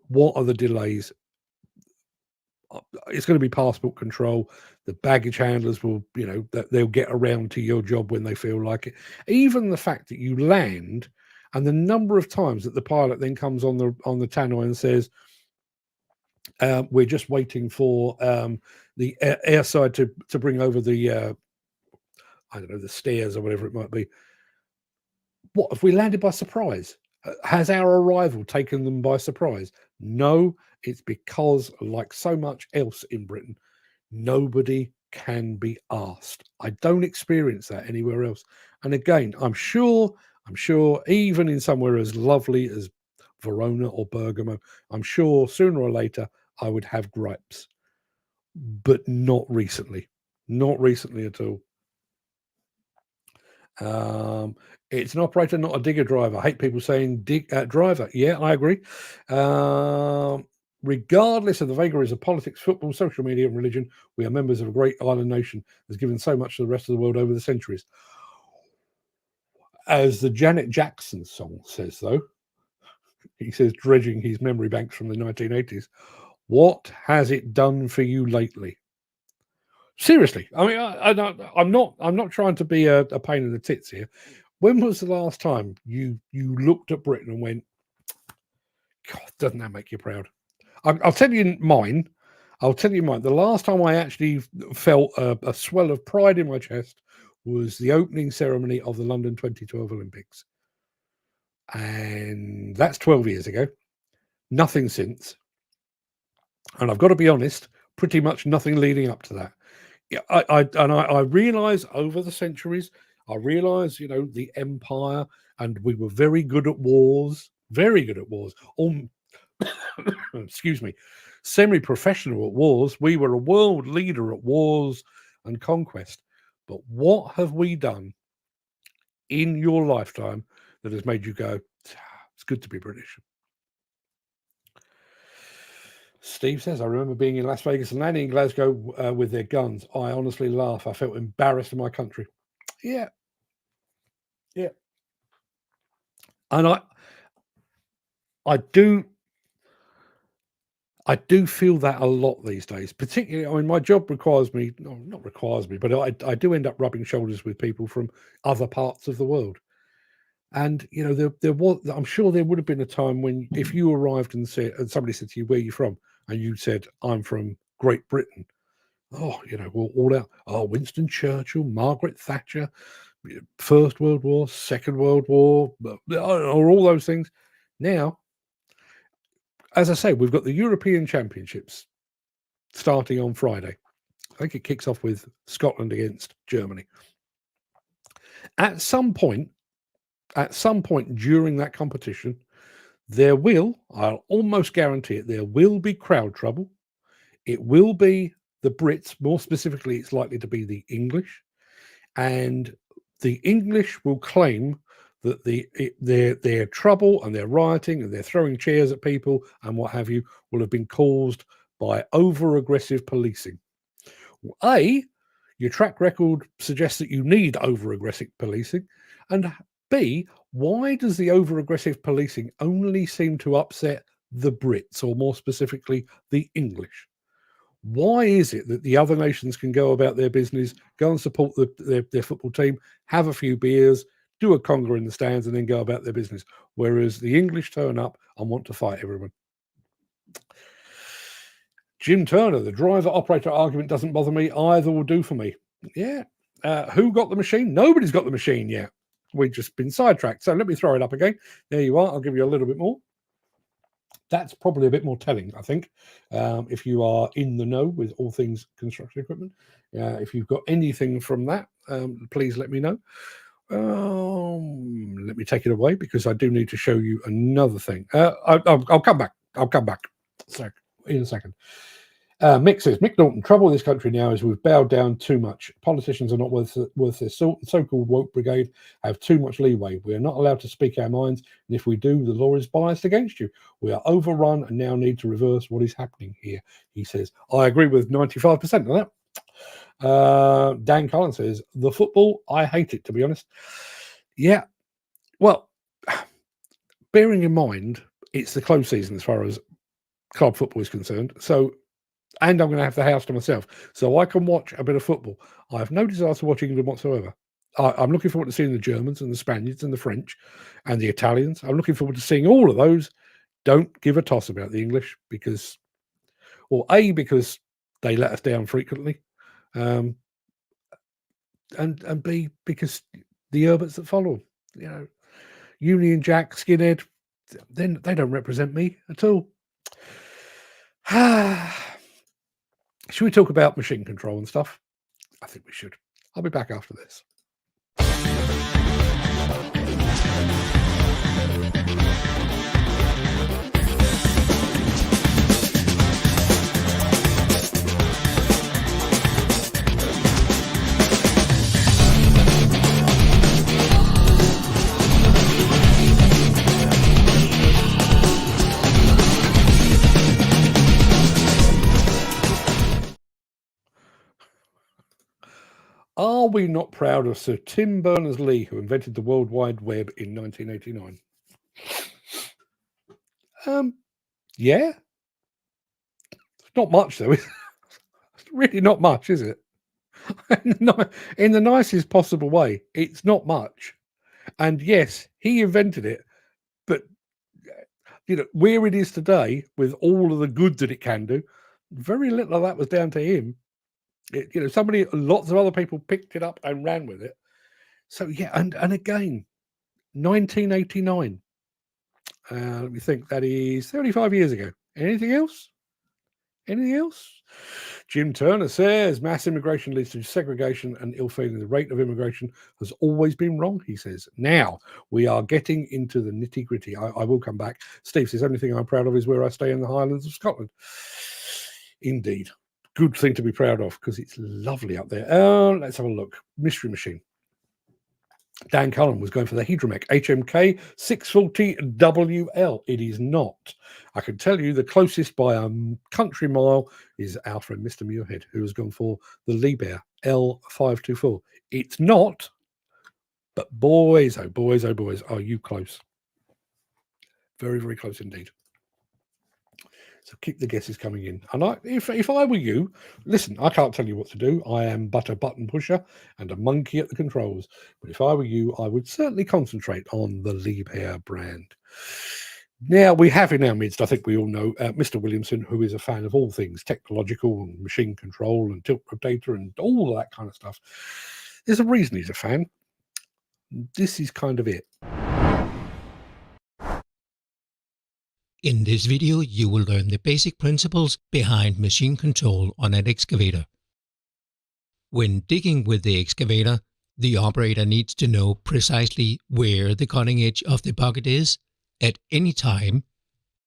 what are the delays? It's going to be passport control. The baggage handlers will, they'll get around to your job when they feel like it. Even the fact that you land, and the number of times that the pilot then comes on the tannoy and says, "We're just waiting for the airside to bring over the, I don't know, the stairs or whatever it might be." What have we landed by surprise? Has our arrival taken them by surprise? No, it's because, like so much else in Britain, nobody can be asked. I don't experience that anywhere else. And again, I'm sure, even in somewhere as lovely as Verona or Bergamo, I'm sure sooner or later I would have gripes. But not recently. Not recently at all. It's an operator, not a digger driver. I hate people saying driver. Yeah, I agree. Regardless of the vagaries of politics, football, social media, and religion, we are members of a great island nation that has given so much to the rest of the world over the centuries. As the Janet Jackson song says, though, he says, dredging his memory banks from the 1980s, what has it done for you lately? Seriously, I mean, I'm not trying to be a pain in the tits here. When was the last time you looked at Britain and went, God, doesn't that make you proud? I'll tell you mine. The last time I actually felt a swell of pride in my chest was the opening ceremony of the London 2012 Olympics. And that's 12 years ago. Nothing since. And I've got to be honest, pretty much nothing leading up to that. Yeah, I realise over the centuries, the empire, and we were very good at wars. Excuse me, semi-professional at wars. We were a world leader at wars and conquest. But what have we done in your lifetime that has made you go, it's good to be British? Steve says, I remember being in Las Vegas and landing in Glasgow with their guns. I honestly laugh. I felt embarrassed in my country. Yeah. And I do feel that a lot these days, particularly, I mean, my job requires me, not requires me, but I do end up rubbing shoulders with people from other parts of the world. And, there was, I'm sure there would have been a time when if you arrived and somebody said to you, where are you from? And you said, I'm from Great Britain. Oh, all out. Oh, Winston Churchill, Margaret Thatcher, First World War, Second World War, or all those things. Now, as I say, we've got the European Championships starting on Friday. I think it kicks off with Scotland against Germany. At some point during that competition, I'll almost guarantee it, there will be crowd trouble. It will be the Brits, more specifically, it's likely to be the English. And the English will claim that their trouble and their rioting and their throwing chairs at people and what have you will have been caused by over-aggressive policing. A, your track record suggests that you need over-aggressive policing. And B, why does the over-aggressive policing only seem to upset the Brits, or more specifically, the English? Why is it that the other nations can go about their business, go and support their football team, have a few beers, do a conga in the stands, and then go about their business, whereas the English turn up and want to fight everyone? Jim Turner, the driver-operator argument doesn't bother me. Either will do for me. Yeah. Who got the machine? Nobody's got the machine yet. We've just been sidetracked. So let me throw it up again. There you are. I'll give you a little bit more. That's probably a bit more telling, I think, if you are in the know with all things construction equipment. If you've got anything from that, please let me know. Let me take it away, because I do need to show you another thing. I'll come back. In a second. Mick says, Mick Norton, trouble in this country now is we've bowed down too much. Politicians are not worth their salt. The so-called woke brigade have too much leeway. We are not allowed to speak our minds, and if we do, the law is biased against you. We are overrun and now need to reverse what is happening here, he says. I agree with 95% of that. Dan Cullen says, the football, I hate it, to be honest. Yeah, well, bearing in mind, it's the close season as far as club football is concerned. So, and I'm going to have the house to myself, so I can watch a bit of football. I have no desire to watch England whatsoever. I'm looking forward to seeing the Germans and the Spaniards and the French and the Italians. I'm looking forward to seeing all of those. Don't give a toss about the English, because because they let us down frequently, and B, because the Herberts that follow, Union Jack, Skinhead, then they don't represent me at all. Should we talk about machine control and stuff? I think we should. I'll be back after this. Are we not proud of Sir Tim Berners-Lee, who invented the World Wide Web in 1989? Yeah. It's not much, though. It's really not much, is it? In the nicest possible way, it's not much. And yes, he invented it, but where it is today, with all of the good that it can do, very little of that was down to him. Lots of other people picked it up and ran with it. So yeah, and again, 1989. Let me think. That is 35 years ago. Anything else? Jim Turner says mass immigration leads to segregation and ill feeling. The rate of immigration has always been wrong, he says. Now we are getting into the nitty gritty. I will come back. Steve says, the only thing I'm proud of is where I stay in the Highlands of Scotland. Indeed. Good thing to be proud of, because it's lovely up there. Let's have a look. Mystery Machine. Dan Cullen was going for the Hydromec HMK 640 WL. It is not. I can tell you the closest by a country mile is our friend Mr. Muirhead, who has gone for the Liebherr L524. It's not, but boys, oh boys, are you close. Very, very close indeed. So keep the guesses coming in. And if I were you, listen, I can't tell you what to do. I am but a button pusher and a monkey at the controls. But if I were you, I would certainly concentrate on the Liebherr brand. Now, we have in our midst, I think we all know, Mr. Williamson, who is a fan of all things technological and machine control and tilt rotator and all that kind of stuff. There's a reason he's a fan. This is kind of it. In this video, you will learn the basic principles behind machine control on an excavator. When digging with the excavator, the operator needs to know precisely where the cutting edge of the bucket is at any time,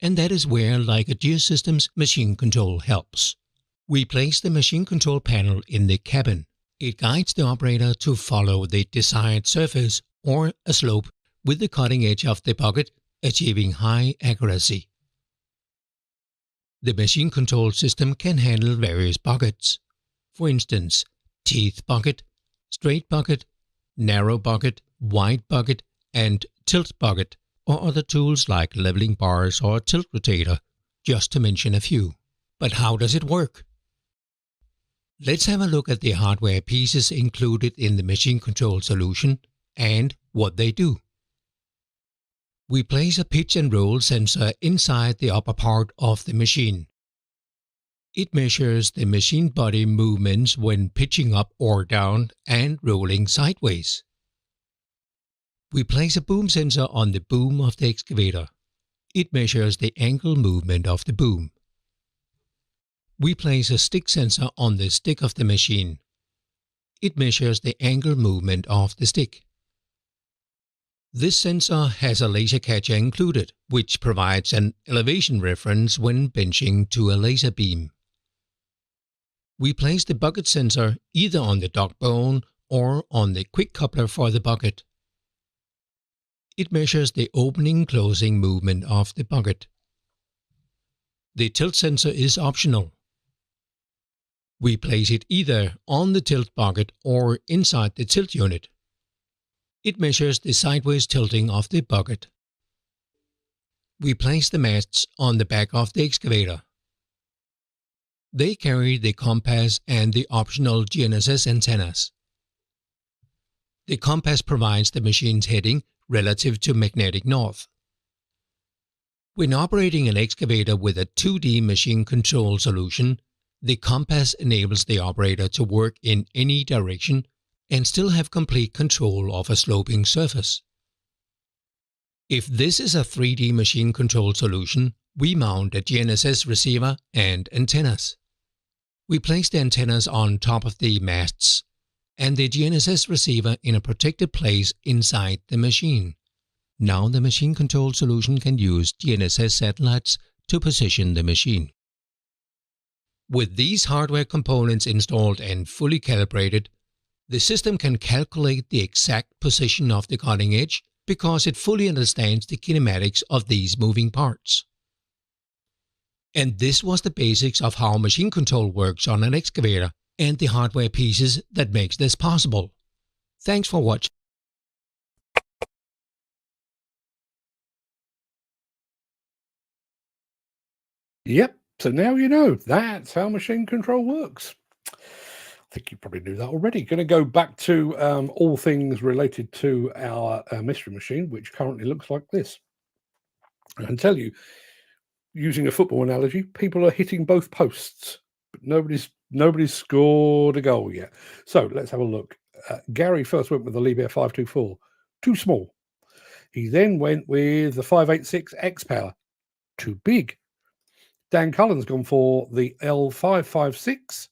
and that is where Leica Geosystems machine control helps. We place the machine control panel in the cabin. It guides the operator to follow the desired surface or a slope with the cutting edge of the bucket, achieving high accuracy. The machine control system can handle various buckets. For instance, teeth bucket, straight bucket, narrow bucket, wide bucket, and tilt bucket, or other tools like leveling bars or tilt rotator, just to mention a few. But how does it work? Let's have a look at the hardware pieces included in the machine control solution and what they do. We place a pitch and roll sensor inside the upper part of the machine. It measures the machine body movements when pitching up or down and rolling sideways. We place a boom sensor on the boom of the excavator. It measures the angle movement of the boom. We place a stick sensor on the stick of the machine. It measures the angle movement of the stick. This sensor has a laser catcher included, which provides an elevation reference when benching to a laser beam. We place the bucket sensor either on the dog bone or on the quick coupler for the bucket. It measures the opening-closing movement of the bucket. The tilt sensor is optional. We place it either on the tilt bucket or inside the tilt unit. It measures the sideways tilting of the bucket. We place the masts on the back of the excavator. They carry the compass and the optional GNSS antennas. The compass provides the machine's heading relative to magnetic north. When operating an excavator with a 2D machine control solution, the compass enables the operator to work in any direction and still have complete control of a sloping surface. If this is a 3D machine control solution, we mount a GNSS receiver and antennas. We place the antennas on top of the masts and the GNSS receiver in a protected place inside the machine. Now the machine control solution can use GNSS satellites to position the machine. With these hardware components installed and fully calibrated, the system can calculate the exact position of the cutting edge because it fully understands the kinematics of these moving parts. And this was the basics of how machine control works on an excavator and the hardware pieces that makes this possible. Thanks for watching. Yep. So now you know that's how machine control works. I think you probably knew that already. Going to go back to all things related to our mystery machine, which currently looks like this. I can tell you, using a football analogy, people are hitting both posts, but nobody's scored a goal yet. So let's have a look. Gary first went with the Liebherr 524, too small. He then went with the 586 X Power, too big. Dan Cullen's gone for the L556,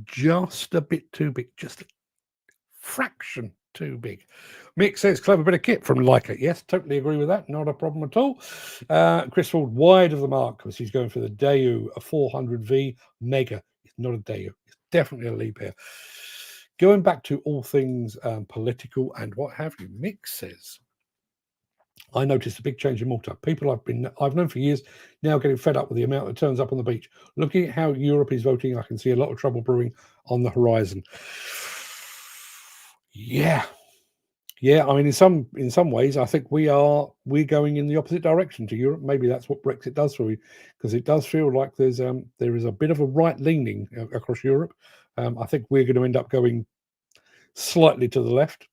just a bit too big, just a fraction too big. Mick says, clever bit of kit from Leica. Yes, totally agree with that. Not a problem at all. Chris Ford, wide of the mark, because he's going for the Daewoo, a 400V Mega. It's not a Daewoo. It's definitely a Liebherr. Going back to all things political and what have you, Mick says, I noticed a big change in Malta. People I've known for years now getting fed up with the amount that turns up on the beach. Looking at how Europe is voting, I can see a lot of trouble brewing on the horizon. Yeah. I mean, in some ways, I think we're going in the opposite direction to Europe. Maybe that's what Brexit does for you, because it does feel like there is a bit of a right leaning across Europe. I think we're going to end up going slightly to the left.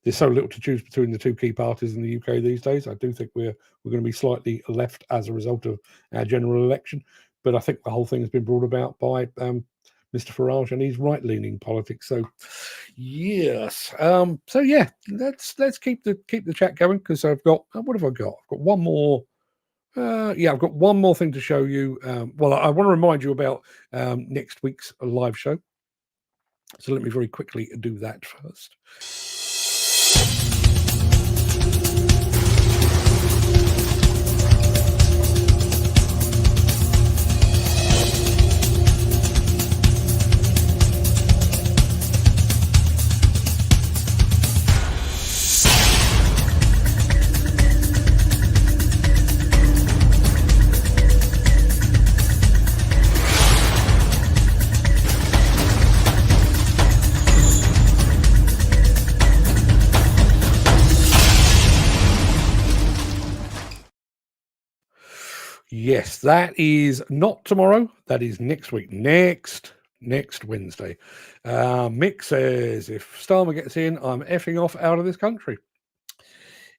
there's so little to choose between the two key parties in the UK these days. I do think we're going to be slightly left as a result of our general election, but I think the whole thing has been brought about by Mr. Farage and his right-leaning politics. So, yes. So yeah, let's keep the chat going, because I've got what have I got? I've got one more. I've got one more thing to show you. Well, I want to remind you about next week's live show. So let me very quickly do that first. Yes, that is not tomorrow. That is next week. Next Wednesday. Mick says, if Starmer gets in, I'm effing off out of this country.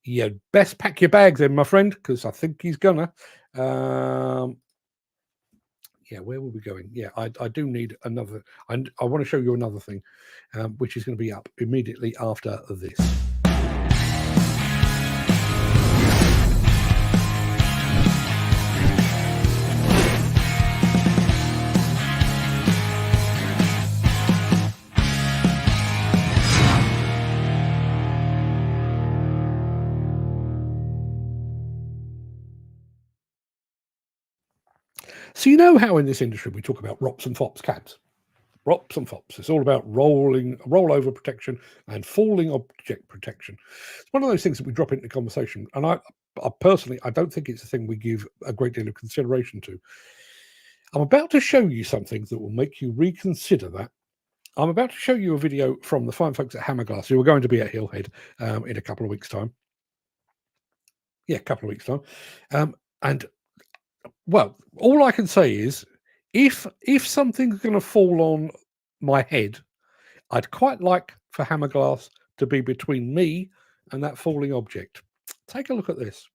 Yeah, best pack your bags then, my friend, because I think he's gonna. Yeah, where will we going? Yeah, I do need another. And I want to show you another thing, which is going to be up immediately after this. So you know how in this industry we talk about ROPS and FOPS cabs? ROPS and FOPS. It's all about rollover protection and falling object protection. It's one of those things that we drop into conversation. And I personally, I don't think it's a thing we give a great deal of consideration to. I'm about to show you something that will make you reconsider that. I'm about to show you a video from the fine folks at Hammerglass, who are going to be at Hillhead in a couple of weeks' time. Yeah, a couple of weeks' time. And well, all I can say is, if something's going to fall on my head, I'd quite like for Hammerglass to be between me and that falling object. Take a look at this.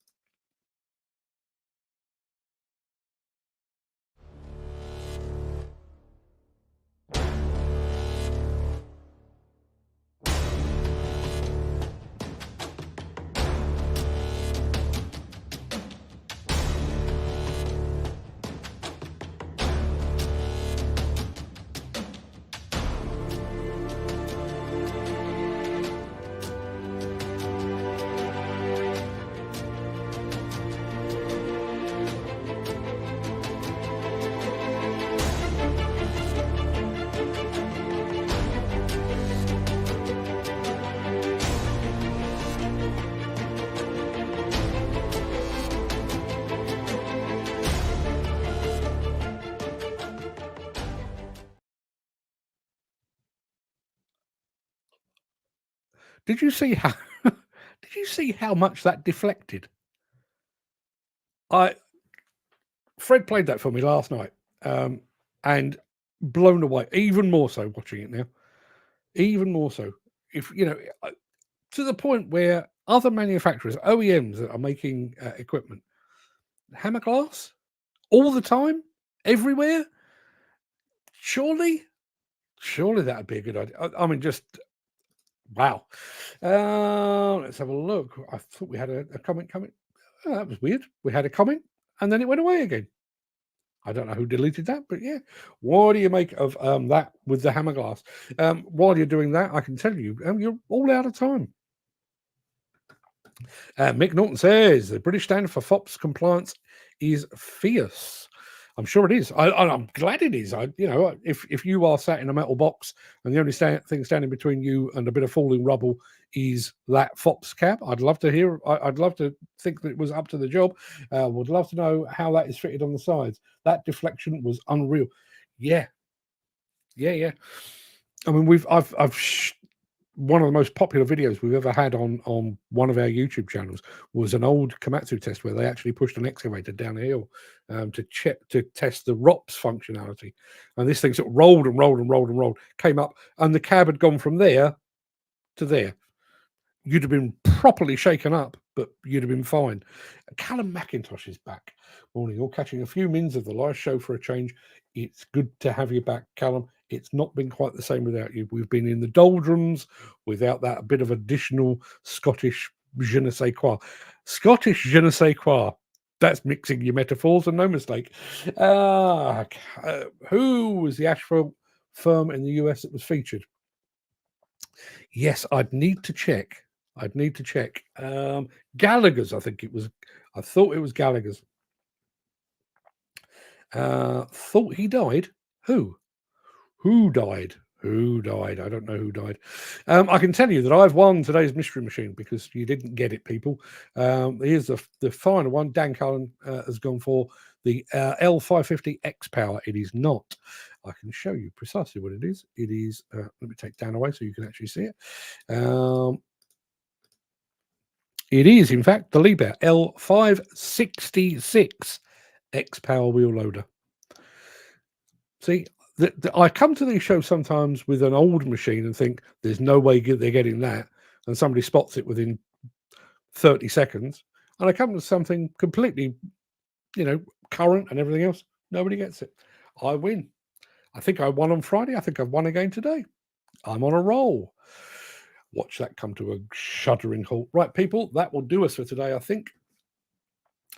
Did you see how? Did you see how much that deflected? Fred played that for me last night, and blown away. Even more so watching it now. Even more so, if you know, to the point where other manufacturers, OEMs that are making equipment, Hammerglass, all the time, everywhere. Surely that'd be a good idea. I mean, just. Wow. Let's have a look. I thought we had a comment coming. Oh, that was weird. We had a comment and then it went away again. I don't know who deleted that, but yeah. What do you make of that with the Hammerglass? While you're doing that, I can tell you, you're all out of time. Mick Norton says the British standard for FOPS compliance is fierce. I'm sure it is. I'm glad it is. If you are sat in a metal box and the only thing standing between you and a bit of falling rubble is that FOPS cap, I'd love to hear. I'd love to think that it was up to the job. Would love to know how that is fitted on the sides. That deflection was unreal. Yeah. I mean, I've one of the most popular videos we've ever had on one of our YouTube channels was an old Komatsu test where they actually pushed an excavator down a hill to test the ROPS functionality. And this thing sort of rolled and rolled and rolled and rolled, came up, and the cab had gone from there to there. you'd have been properly shaken up, but you'd have been fine. Callum McIntosh is back. Morning, all catching a few mins of the live show for a change. It's good to have you back, Callum. It's not been quite the same without you. We've been in the doldrums without that bit of additional Scottish je ne sais quoi. Scottish je ne sais quoi. That's mixing your metaphors and no mistake. Who was the asphalt firm in the US that was featured? Yes, I'd need to check. Gallagher's, I think it was. I thought it was Gallagher's. Thought he died. Who died? I don't know who died. I can tell you that I've won today's mystery machine because you didn't get it, people. Here's the final one. Dan Cullen has gone for the L550 X Power. It is not. I can show you precisely what it is. It is. Let me take Dan away so you can actually see it. It is, in fact, the Liebherr L566 X Power wheel loader. See, I come to these shows sometimes with an old machine and think there's no way they're getting that, and somebody spots it within 30 seconds. And I come to something completely, current and everything else. Nobody gets it. I win. I think I won on Friday. I think I've won again today. I'm on a roll. Watch that come to a shuddering halt. Right, people, that will do us for today, I think.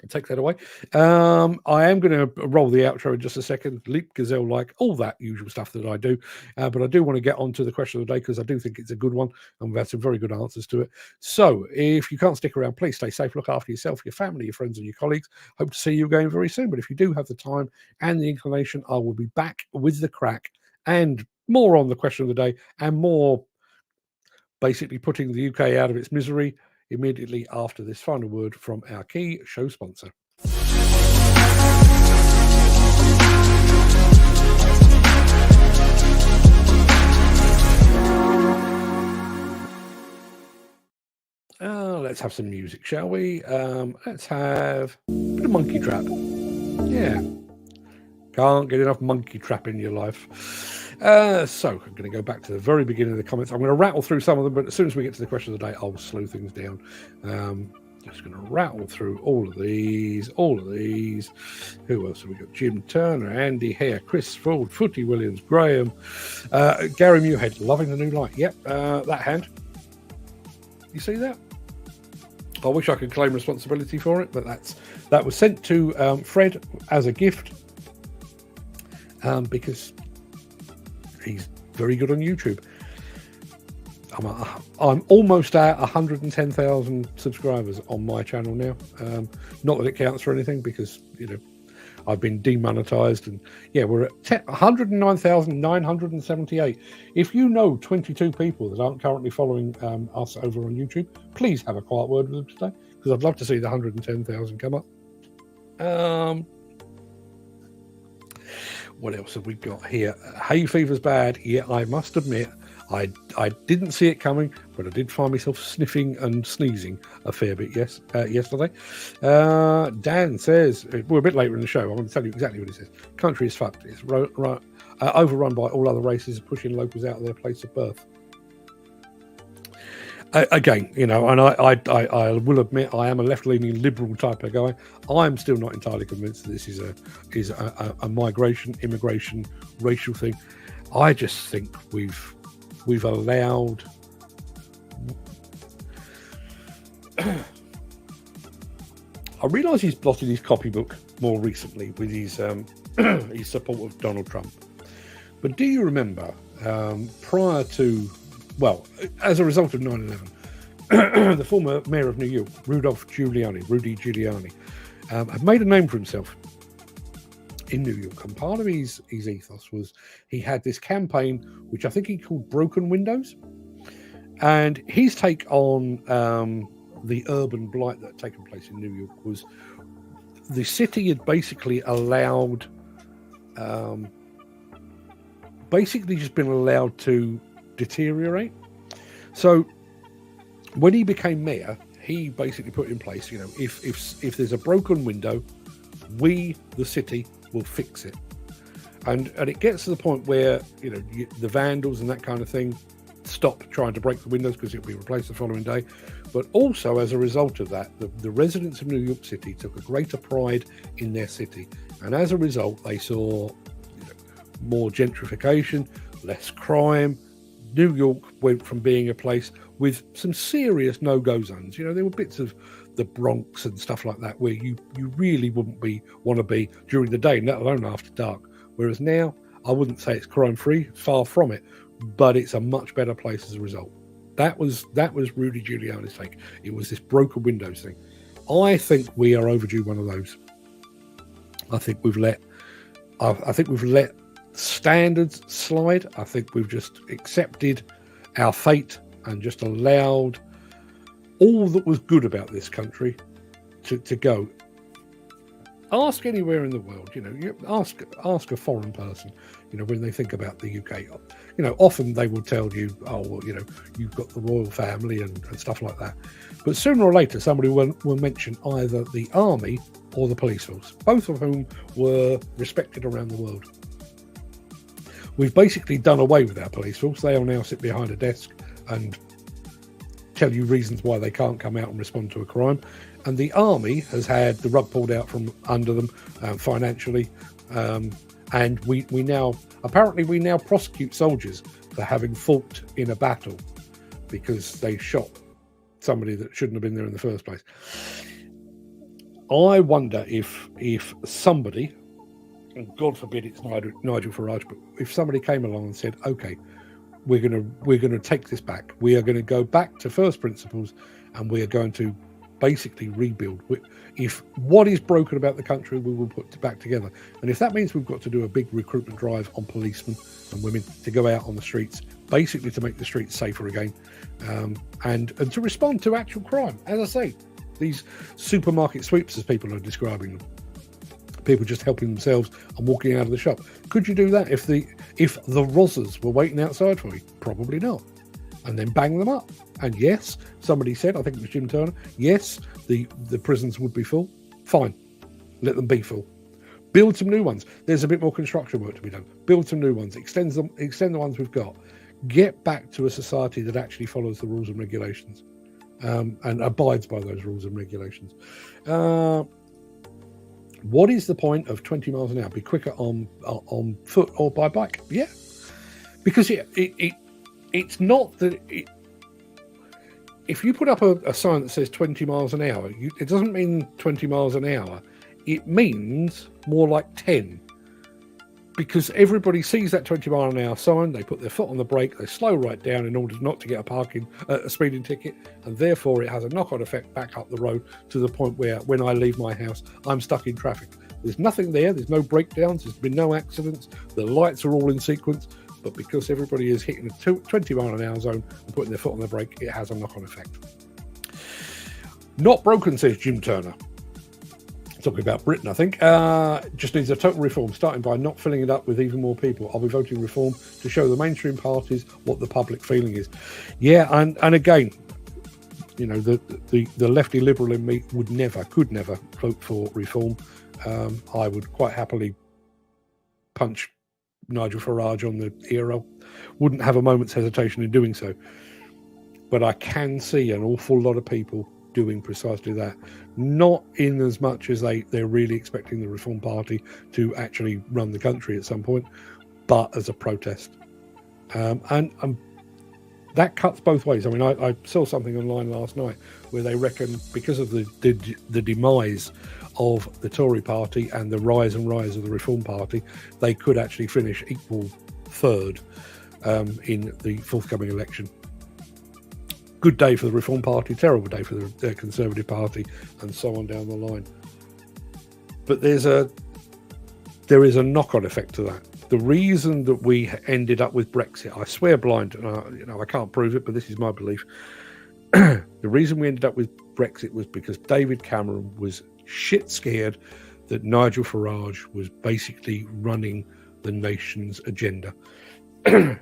I'll take that away. I am going to roll the outro in just a second. Leap Gazelle, like all that usual stuff that I do. But I do want to get on to the question of the day because I do think it's a good one. And we've had some very good answers to it. So if you can't stick around, please stay safe. Look after yourself, your family, your friends, and your colleagues. Hope to see you again very soon. But if you do have the time and the inclination, I will be back with the Craic and more on the question of the day and more basically putting the UK out of its misery immediately after this final word from our key show sponsor. Let's have some music, shall we? Let's have a bit of Monkey Trap. Yeah. Can't get enough Monkey Trap in your life. So I'm going to go back to the very beginning of the comments. I'm going to rattle through some of them, but as soon as we get to the question of the day, I'll slow things down. Just going to rattle through all of these. Who else have we got? Jim Turner, Andy Hare, Chris Ford, Footy Williams, Graham, Gary Muirhead, loving the new light. Yep, that hand. You see that? I wish I could claim responsibility for it, but that was sent to Fred as a gift because he's very good on YouTube. I'm almost at 110,000 subscribers on my channel now. Not that it counts for anything because, I've been demonetized. And yeah, we're at 109,978. If you know 22 people that aren't currently following us over on YouTube, please have a quiet word with them today because I'd love to see the 110,000 come up. What else have we got here? Hay fever's bad. Yeah, I must admit, I didn't see it coming, but I did find myself sniffing and sneezing a fair bit yesterday. Dan says, we're a bit later in the show, I'm going to tell you exactly what he says. Country is fucked. It's overrun by all other races pushing locals out of their place of birth. Again, and I will admit I am a left-leaning liberal type of guy. I'm still not entirely convinced that this is a migration, immigration, racial thing. I just think we've allowed. I realise he's blotted his copybook more recently with his his support of Donald Trump. But do you remember prior to? Well, as a result of 9/11, the former mayor of New York, Rudy Giuliani, had made a name for himself in New York. And part of his ethos was he had this campaign, which I think he called Broken Windows. And his take on the urban blight that had taken place in New York was the city had basically allowed, just been allowed to deteriorate. So when he became mayor, he basically put in place, if there's a broken window, we, the city, will fix it. And it gets to the point where, the vandals and that kind of thing, stop trying to break the windows because it'll be replaced the following day. But also, as a result of that, the residents of New York City took a greater pride in their city. And as a result, they saw more gentrification, less crime. New York went from being a place with some serious no-go zones. There were bits of the Bronx and stuff like that where you really wouldn't want to be during the day, let alone after dark. Whereas now, I wouldn't say it's crime-free, far from it, but it's a much better place as a result. That was Rudy Giuliani's take. It was this broken windows thing. I think we are overdue one of those. I think we've let standards slide. I think we've just accepted our fate and just allowed all that was good about this country to go. Ask anywhere in the world, ask a foreign person, when they think about the UK. Often they will tell you, oh, well, you've got the royal family and stuff like that. But sooner or later, somebody will mention either the army or the police force, both of whom were respected around the world. We've basically done away with our police force. They all now sit behind a desk and tell you reasons why they can't come out and respond to a crime. And the army has had the rug pulled out from under them financially. And we now prosecute soldiers for having fought in a battle because they shot somebody that shouldn't have been there in the first place. I wonder if somebody, and God forbid it's Nigel Farage, but if somebody came along and said, okay, we're gonna take this back. We are going to go back to first principles, and we are going to basically rebuild. If what is broken about the country, we will put it back together. And if that means we've got to do a big recruitment drive on policemen and women to go out on the streets, basically to make the streets safer again, and to respond to actual crime. As I say, these supermarket sweeps, as people are describing them, people just helping themselves and walking out of the shop. Could you do that if the Rozzers were waiting outside for you? Probably not. And then bang them up. And yes, somebody said, I think it was Jim Turner, yes, the prisons would be full. Fine. Let them be full. Build some new ones. There's a bit more construction work to be done. Build some new ones. Extend the ones we've got. Get back to a society that actually follows the rules and regulations, and abides by those rules and regulations. What is the point of 20 miles an hour? Be quicker on foot or by bike? Yeah, because it's not that if you put up a sign that says 20 miles an hour, it doesn't mean 20 miles an hour. It means more like 10. Because everybody sees that 20 mile an hour sign, they put their foot on the brake, they slow right down in order not to get a speeding ticket, and therefore it has a knock-on effect back up the road to the point where when I leave my house, I'm stuck in traffic. There's nothing there, there's no breakdowns, there's been no accidents, the lights are all in sequence, but because everybody is hitting a 20 mile an hour zone and putting their foot on the brake, it has a knock-on effect. Not broken, says Jim Turner. Talking about Britain, I think. Just needs a total reform, starting by not filling it up with even more people. I'll be voting reform to show the mainstream parties what the public feeling is. Yeah, and again, the lefty liberal in me could never vote for reform. I would quite happily punch Nigel Farage on the ear. Wouldn't have a moment's hesitation in doing so. But I can see an awful lot of people doing precisely that, not in as much as they're really expecting the Reform Party to actually run the country at some point, but as a protest. And that cuts both ways. I mean, I saw something online last night where they reckon because of the demise of the Tory party and the rise of the Reform Party, they could actually finish equal third in the forthcoming election. Good day for the Reform Party, terrible day for the Conservative Party, and so on down the line. But there is a knock-on effect to that. The reason that we ended up with Brexit, I swear blind, I can't prove it, but this is my belief. The reason we ended up with Brexit was because David Cameron was shit scared that Nigel Farage was basically running the nation's agenda.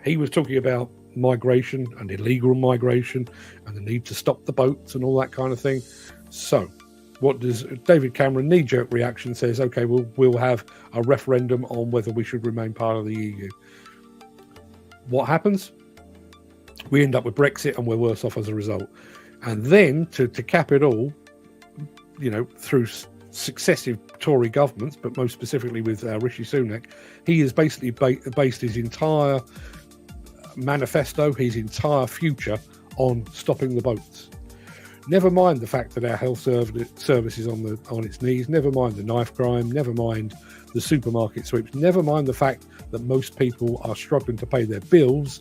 He was talking about migration and illegal migration and the need to stop the boats and all that kind of thing. So what does David Cameron knee-jerk reaction says, okay, we'll have a referendum on whether we should remain part of the EU. What happens? we end up with Brexit and we're worse off as a result. And then to cap it all, through successive Tory governments, but most specifically with Rishi Sunak, he has basically based his entire manifesto, his entire future on stopping the boats. Never mind the fact that our health service is on its knees, never mind the knife crime, never mind the supermarket sweeps, never mind the fact that most people are struggling to pay their bills.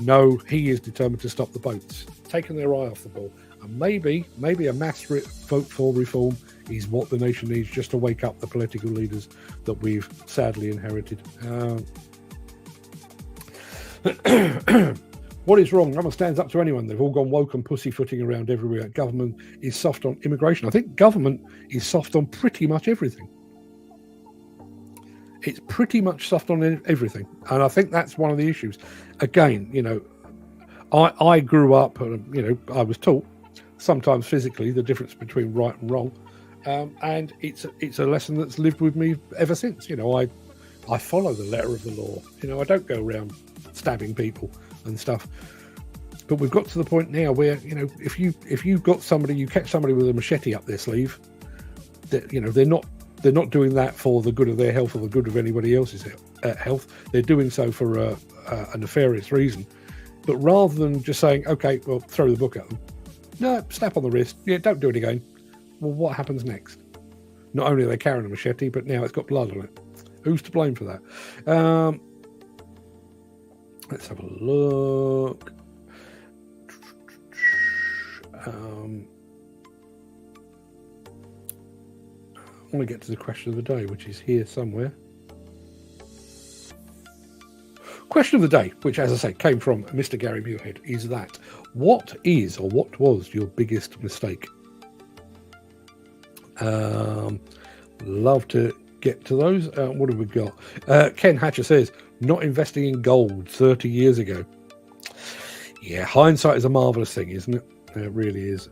No, he is determined to stop the boats, taking their eye off the ball. And maybe a mass vote for reform is what the nation needs, just to wake up the political leaders that we've sadly inherited. What is wrong? No one stands up to anyone. They've all gone woke and pussyfooting around everywhere. Government is soft on immigration. I think government is soft on pretty much everything. It's pretty much soft on everything. And I think that's one of the issues. Again, I grew up, I was taught, sometimes physically, the difference between right and wrong. And it's a lesson that's lived with me ever since. I follow the letter of the law. I don't go around stabbing people and stuff. But we've got to the point now where, if you've got somebody, you catch somebody with a machete up their sleeve, that they're not doing that for the good of their health or the good of anybody else's health. They're doing so for a nefarious reason. But rather than just saying, okay, well, throw the book at them, no, slap on the wrist, yeah, don't do it again. Well, what happens next? Not only are they carrying a machete, but now it's got blood on it. Who's to blame for that? Let's have a look. I want to get to the question of the day, which is here somewhere. Question of the day, which, as I say, came from Mr. Gary Muirhead, is that what is or what was your biggest mistake? Love to get to those. What have we got? Ken Hatcher says, not investing in gold 30 years ago. Yeah, hindsight is a marvellous thing, isn't it? It really is.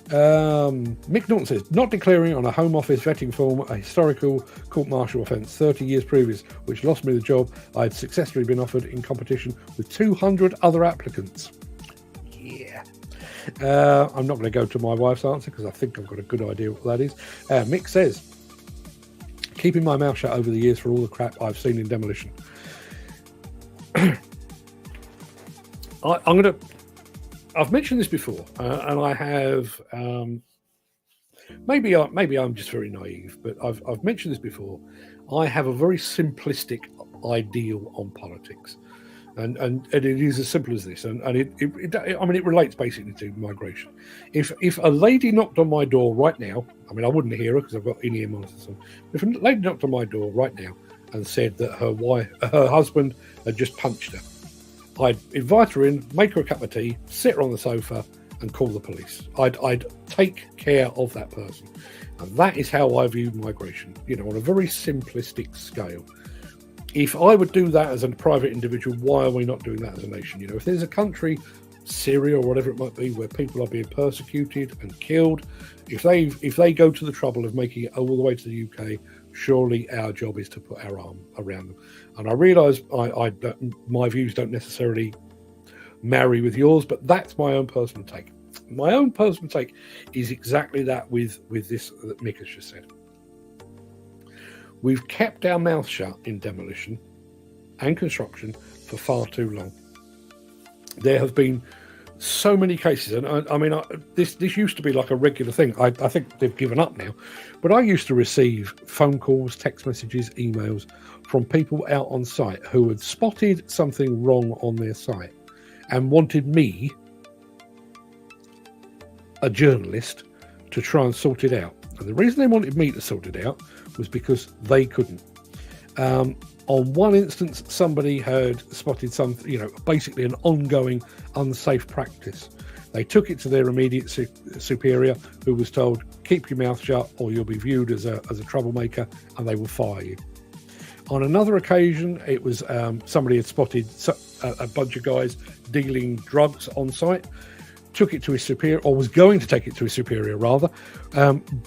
Mick Norton says, not declaring on a Home Office vetting form a historical court-martial offence 30 years previous, which lost me the job I had successfully been offered in competition with 200 other applicants. Yeah. I'm not going to go to my wife's answer because I think I've got a good idea what that is. Mick says, keeping my mouth shut over the years for all the crap I've seen in Demolition. I've mentioned this before, and I have. Maybe I'm just very naive, but I've mentioned this before. I have a very simplistic ideal on politics, and it is as simple as this. And it relates basically to migration. If a lady knocked on my door right now, I wouldn't hear her because I've got in-ear monitors on. If a lady knocked on my door right now and said that her husband had just punched her, I'd invite her in, make her a cup of tea, sit her on the sofa, and call the police. I'd take care of that person. And that is how I view migration, on a very simplistic scale. If I would do that as a private individual, why are we not doing that as a nation? If there's a country, Syria or whatever it might be, where people are being persecuted and killed, if they go to the trouble of making it all the way to the UK, surely our job is to put our arm around them. And I realise my views don't necessarily marry with yours, but that's my own personal take. My own personal take is exactly that with this that Mick has just said. We've kept our mouth shut in demolition and construction for far too long. There have been so many cases, and this used to be like a regular thing. I think they've given up now, but I used to receive phone calls, text messages, emails from people out on site who had spotted something wrong on their site and wanted me, a journalist, to try and sort it out. And the reason they wanted me to sort it out was because they couldn't. On one instance, somebody had spotted basically an ongoing unsafe practice. They took it to their immediate superior, who was told, keep your mouth shut or you'll be viewed as a troublemaker and they will fire you. On another occasion, it was somebody had spotted a bunch of guys dealing drugs on site, took it to his superior, or was going to take it to his superior rather,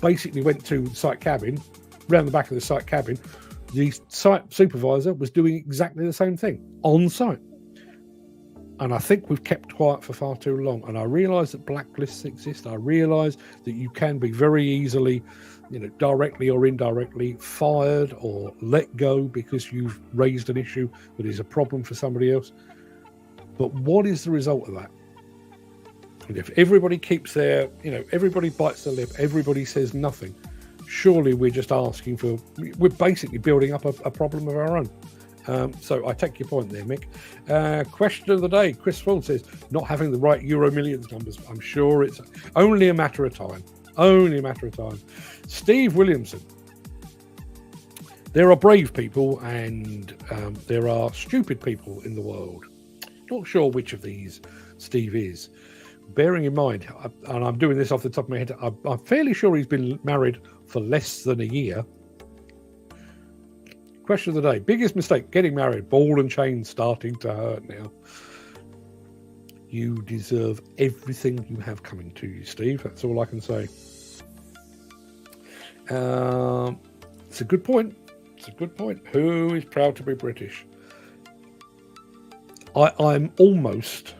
basically went to the site cabin, round the back of the site cabin, The site supervisor was doing exactly the same thing on site. And I think we've kept quiet for far too long. And I realise that blacklists exist. I realise that you can be very easily, directly or indirectly fired or let go because you've raised an issue that is a problem for somebody else. But what is the result of that? And if everybody keeps their, everybody bites their lip, everybody says nothing, surely we're just asking for, we're basically building up a problem of our own. So I take your point there, Mick. Question of the day. Chris Ford says, not having the right Euro Millions numbers. I'm sure it's only a matter of time. Only a matter of time. Steve Williamson. There are brave people and there are stupid people in the world. Not sure which of these Steve is. Bearing in mind, and I'm doing this off the top of my head, I'm fairly sure he's been married for less than a year. Question of the day. Biggest mistake, getting married. Ball and chain starting to hurt now. You deserve everything you have coming to you, Steve. That's all I can say. It's a good point. It's a good point. Who is proud to be British? I'm almost,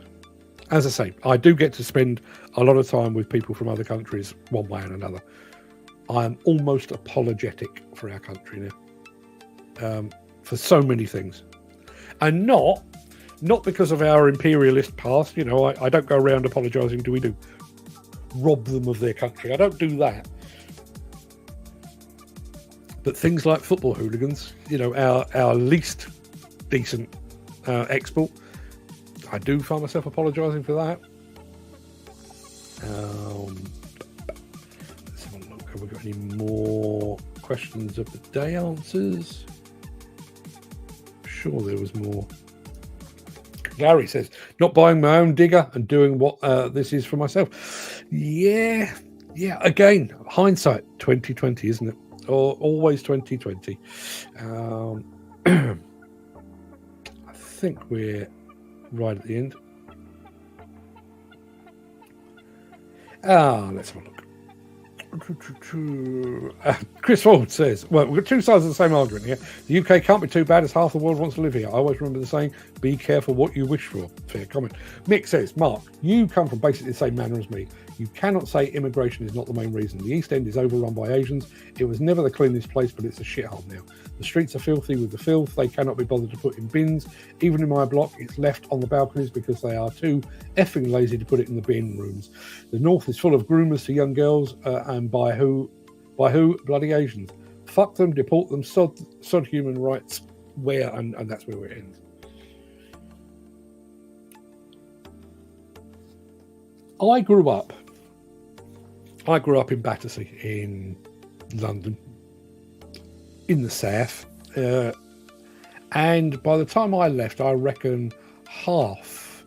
as I say, I do get to spend a lot of time with people from other countries one way and another. I'm almost apologetic for our country now. For so many things, and not because of our imperialist past. I don't go around apologising. Do we do rob them of their country? I don't do that. But things like football hooligans, our least decent export, I do find myself apologising for that. Let's have a look. Have we got any more questions of the day answers? Sure there was more. Gary says, not buying my own digger and doing what this is for myself. Yeah, again, hindsight 2020, isn't it? Or always 2020. I think we're right at the end. Let's have a look. Chris Ford says, well, we've got two sides of the same argument here. The UK can't be too bad as half the world wants to live here. I always remember the saying, be careful what you wish for. Fair comment. Mick says, Mark, you come from basically the same manner as me. You cannot say immigration is not the main reason. The East End is overrun by Asians. It was never the cleanest place, but it's a shithole now. The streets are filthy with the filth. They cannot be bothered to put in bins. Even in my block, it's left on the balconies because they are too effing lazy to put it in the bin rooms. The north is full of groomers to young girls, and by who? Bloody Asians. Fuck them, deport them, sod human rights. Where? And that's where it ends. I grew up in Battersea in London, in the south, and by the time I left, I reckon half,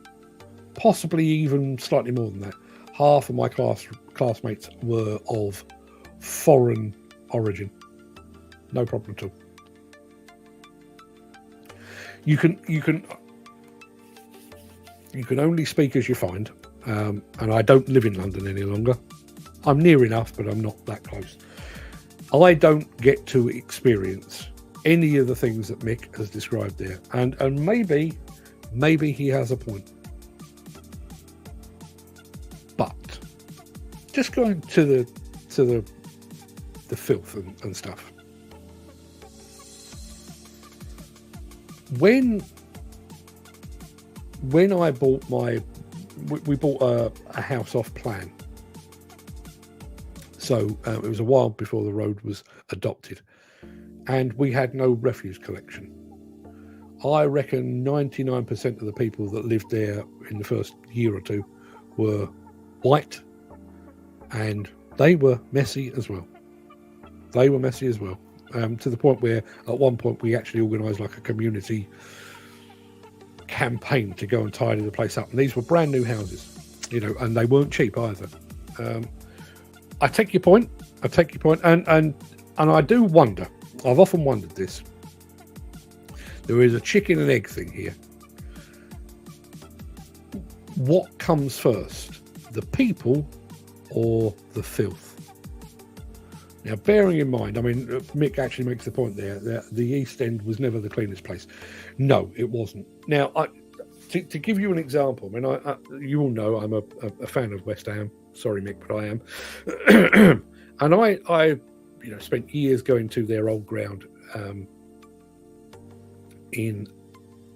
possibly even slightly more than that, half of my classmates were of foreign origin. No problem at all. You can only speak as you find, and I don't live in London any longer. I'm near enough, but I'm not that close. I don't get to experience any of the things that Mick has described there, and maybe he has a point. But just going to the filth and stuff. When I bought we bought a house off plan. So it was a while before the road was adopted, and we had no refuse collection. I reckon 99% of the people that lived there in the first year or two were white, and they were messy as well. To the point where at one point we actually organised like a community campaign to go and tidy the place up. And these were brand new houses, and they weren't cheap either. I take your point, and I do wonder. I've often wondered this. There is a chicken and egg thing here. What comes first, the people or the filth? Now, bearing in mind, I mean, Mick actually makes the point there that the East End was never the cleanest place. No, it wasn't. Now, to give you an example, I mean, you all know I'm a fan of West Ham. Sorry, Mick, but I am. And I spent years going to their old ground in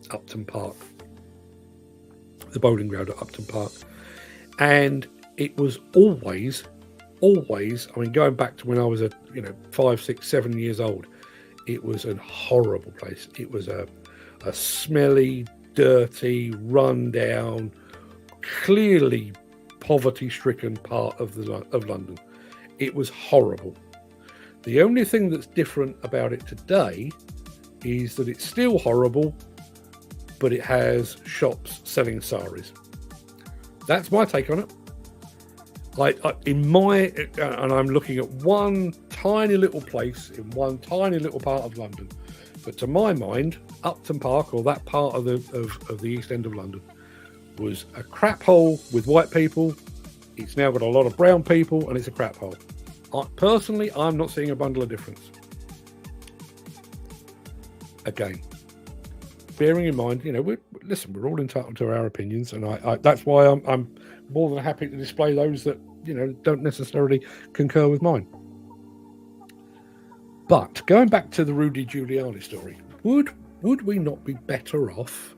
Upton Park, the bowling ground at Upton Park, and it was always, I mean, going back to when I was 5, 6, 7 years old, it was a horrible place. It was a smelly, dirty, run-down, clearly poverty-stricken part of London. It was horrible. The only thing that's different about it today is that it's still horrible, but it has shops selling saris. That's my take on it. And I'm looking at one tiny little place in one tiny little part of London, but to my mind, Upton Park, or that part of the East End of London, was a crap hole with white people. It's now got a lot of brown people, and it's a crap hole. Personally, I'm not seeing a bundle of difference. Again, bearing in mind, we're all entitled to our opinions, and I that's why I'm more than happy to display those that don't necessarily concur with mine. But going back to the Rudy Giuliani story, would we not be better off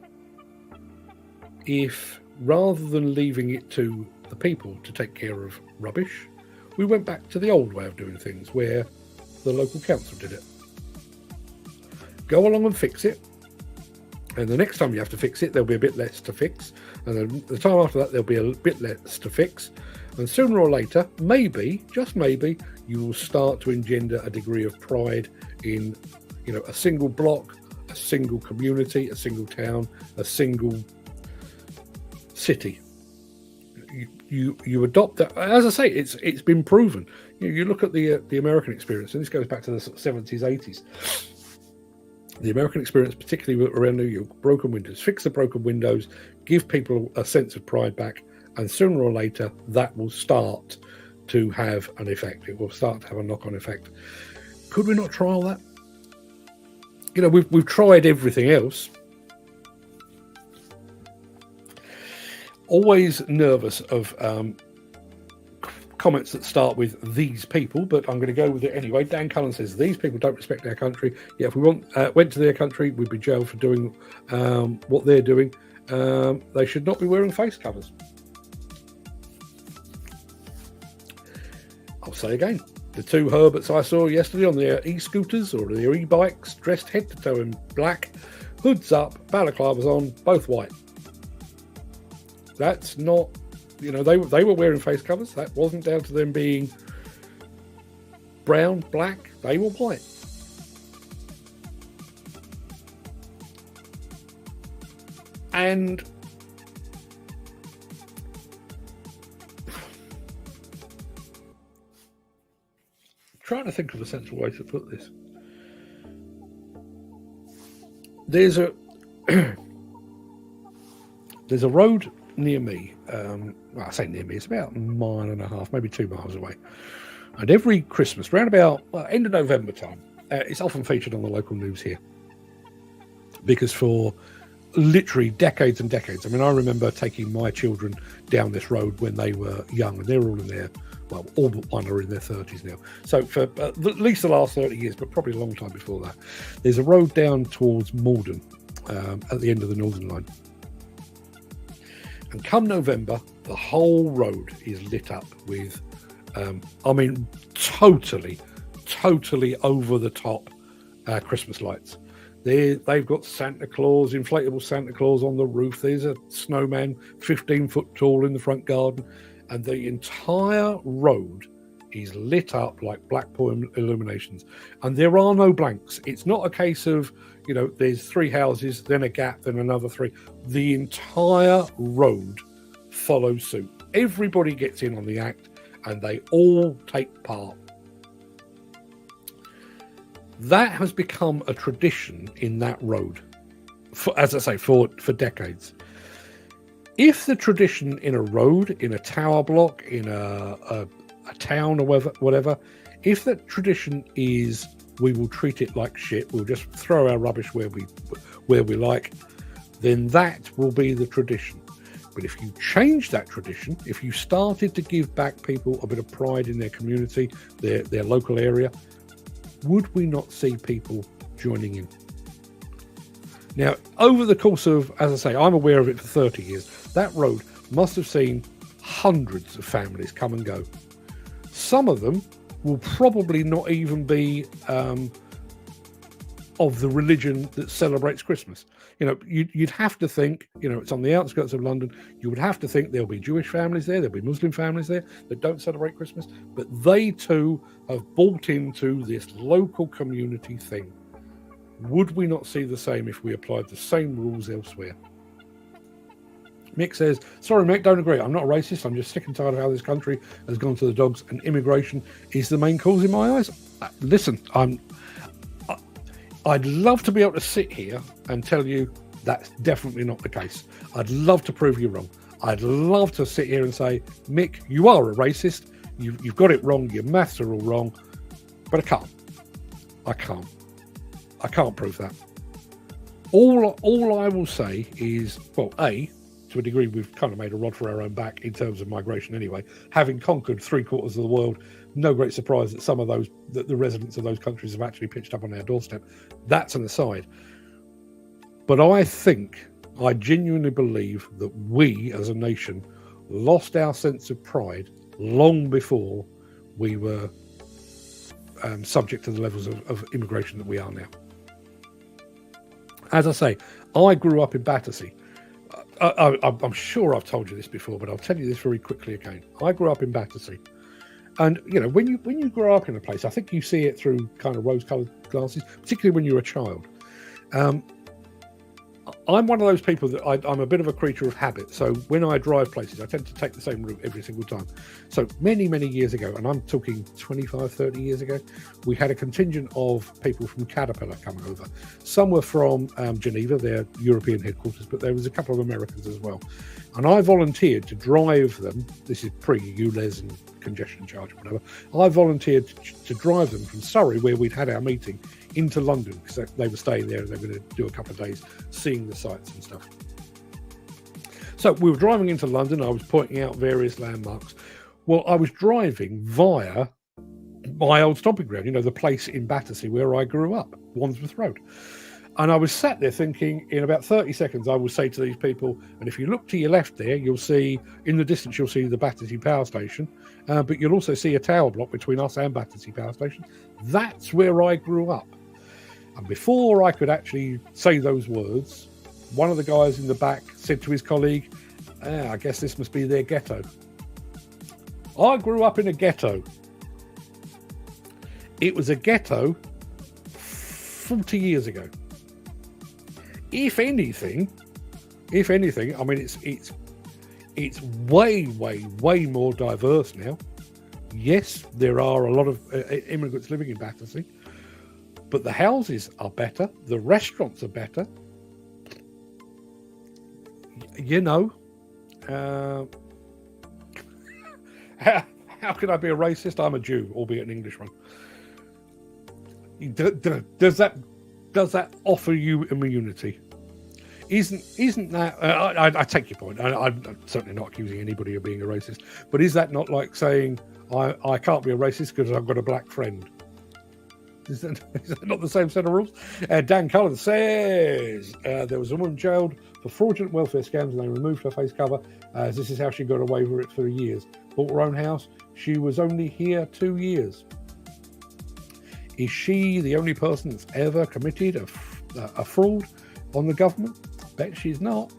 if, rather than leaving it to the people to take care of rubbish, we went back to the old way of doing things, where the local council did it? Go along and fix it, and the next time you have to fix it, there'll be a bit less to fix, and then the time after that, there'll be a bit less to fix, and sooner or later, maybe, just maybe, you will start to engender a degree of pride in, a single block, a single community, a single town, a single city. You adopt that. As I say, it's been proven. You look at the American experience, and this goes back to the 70s, 80s. The American experience, particularly around New York, broken windows, fix the broken windows, give people a sense of pride back, and sooner or later that will start to have an effect. It will start to have a knock-on effect. Could we not trial that? We've tried everything else. Always nervous of comments that start with "these people," but I'm going to go with it anyway. Dan Cullen says these people don't respect our country. Yeah, if we went to their country, we'd be jailed for doing what they're doing. They should not be wearing face covers. I'll say again, the two Herberts I saw yesterday on their e-scooters or their e-bikes, dressed head to toe in black, hoods up, balaclavas on, both white. That's not, they were wearing face covers. That wasn't down to them being brown, black. They were white. And trying to think of a sensible way to put this. There's a road near me. I say near me, it's about 1.5 miles, maybe 2 miles away. And every Christmas, round about end of November time, it's often featured on the local news here. Because for literally decades and decades, I mean, I remember taking my children down this road when they were young, and they're all in their, well, all but one are in their 30s now. So for at least the last 30 years, but probably a long time before that, there's a road down towards Malden at the end of the Northern Line. And come November, the whole road is lit up with, totally over the top Christmas lights. They've got Santa Claus, inflatable Santa Claus on the roof. There's a snowman 15 foot tall in the front garden. And the entire road is lit up like Blackpool illuminations. And there are no blanks. It's not a case of, there's 3 houses, then a gap, then another 3. The entire road follows suit. Everybody gets in on the act, and they all take part. That has become a tradition in that road, for decades. If the tradition in a road, in a tower block, in a a town or whatever, if that tradition is we will treat it like shit, we'll just throw our rubbish where we like, then that will be the tradition. But if you change that tradition, if you started to give back people a bit of pride in their community, their local area, would we not see people joining in? Now, over the course of, as I say, I'm aware of it for 30 years, that road must have seen hundreds of families come and go. Some of them will probably not even be of the religion that celebrates Christmas. You know, you'd have to think, you know, it's on the outskirts of London, you would have to think there'll be Jewish families there, there'll be Muslim families there that don't celebrate Christmas, but they too have bought into this local community thing. Would we not see the same if we applied the same rules elsewhere? Mick says, sorry, Mick, don't agree. I'm not a racist. I'm just sick and tired of how this country has gone to the dogs, and immigration is the main cause in my eyes. Listen, I'd love to be able to sit here and tell you that's definitely not the case. I'd love to prove you wrong. I'd love to sit here and say, Mick, you are a racist. You've got it wrong. Your maths are all wrong. But I can't prove that. All I will say is, well, to a degree, we've kind of made a rod for our own back in terms of migration anyway. Having conquered 3/4 of the world, no great surprise that some of those, that the residents of those countries have actually pitched up on our doorstep. That's an aside. But I genuinely believe that we as a nation lost our sense of pride long before we were subject to the levels of immigration that we are now. As I say, I grew up in Battersea. I'm sure I've told you this before, but I'll tell you this very quickly again. I grew up in Battersea. And, you know, when you grow up in a place, I think you see it through kind of rose-coloured glasses, particularly when you're a child. I'm one of those people that I'm a bit of a creature of habit. So when I drive places, I tend to take the same route every single time. So many, many years ago, and I'm talking 25, 30 years ago, we had a contingent of people from Caterpillar coming over. Some were from Geneva, their European headquarters, but there was a couple of Americans as well. And I volunteered to drive them. This is pre-ULEZ and congestion charge or whatever. I volunteered to drive them from Surrey, where we'd had our meeting, into London, because they were staying there and they were going to do a couple of days seeing the sights and stuff. So we were driving into London. I was pointing out various landmarks. Well, I was driving via my old stomping ground, you know, the place in Battersea where I grew up, Wandsworth Road. And I was sat there thinking, in about 30 seconds, I will say to these people, and if you look to your left there, you'll see, in the distance, you'll see the Battersea Power Station, but you'll also see a tower block between us and Battersea Power Station. That's where I grew up. And before I could actually say those words, one of the guys in the back said to his colleague, I guess this must be their ghetto. I grew up in a ghetto. It was a ghetto 40 years ago. If anything, I mean, it's way more diverse now. Yes, there are a lot of immigrants living in Battersea, but the houses are better, the restaurants are better. You know, how can I be a racist? I'm a Jew, albeit an English one. Does that offer you immunity? Isn't that? I take your point. I'm certainly not accusing anybody of being a racist, but is that not like saying I can't be a racist because I've got a black friend? Is that not the same set of rules? Dan Cullen says there was a woman jailed for fraudulent welfare scams and they removed her face cover. This is how she got away with it for years. Bought her own house. She was only here 2 years. Is she the only person that's ever committed a fraud on the government? Bet she's not.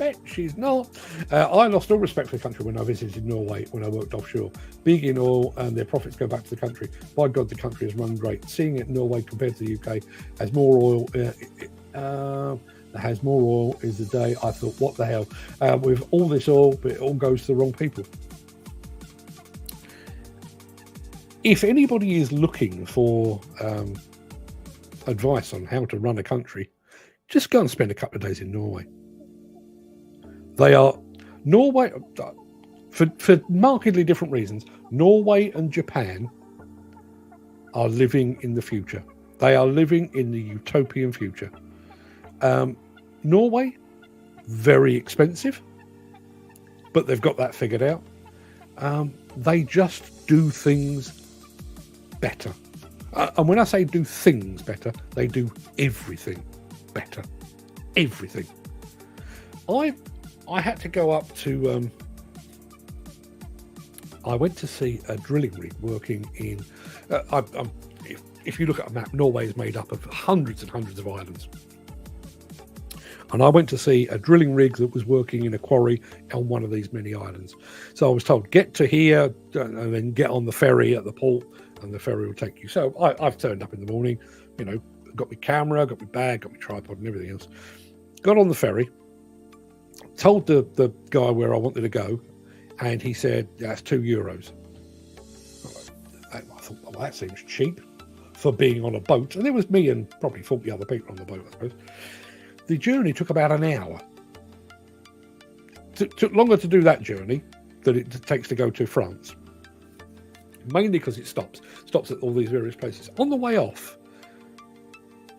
I lost all respect for the country when I visited Norway when I worked offshore. Big in oil, and their profits go back to the country. By God, the country has run great. Seeing it in Norway compared to the UK has more oil. Has more oil is the day I thought, what the hell? With all this oil, but it all goes to the wrong people. If anybody is looking for advice on how to run a country, just go and spend a couple of days in Norway. Norway, for markedly different reasons. Norway and Japan are living in the future. They are living in the utopian future. Norway, very expensive, but they've got that figured out. They just do things better. And when I say do things better, they do everything better. Everything. I had to go up to... I went to see a drilling rig working in... if you look at a map, Norway is made up of hundreds and hundreds of islands. And I went to see a drilling rig that was working in a quarry on one of these many islands. So I was told, get to here and then get on the ferry at the port and the ferry will take you. So I've turned up in the morning, got my camera, got my bag, got my tripod and everything else. Got on the ferry, told the guy where I wanted to go, and he said, that's €2. I thought, well, that seems cheap for being on a boat. And there was me and probably 40 other people on the boat, I suppose. The journey took about an hour. Took longer to do that journey than it takes to go to France. Mainly because it stops at all these various places. On the way off,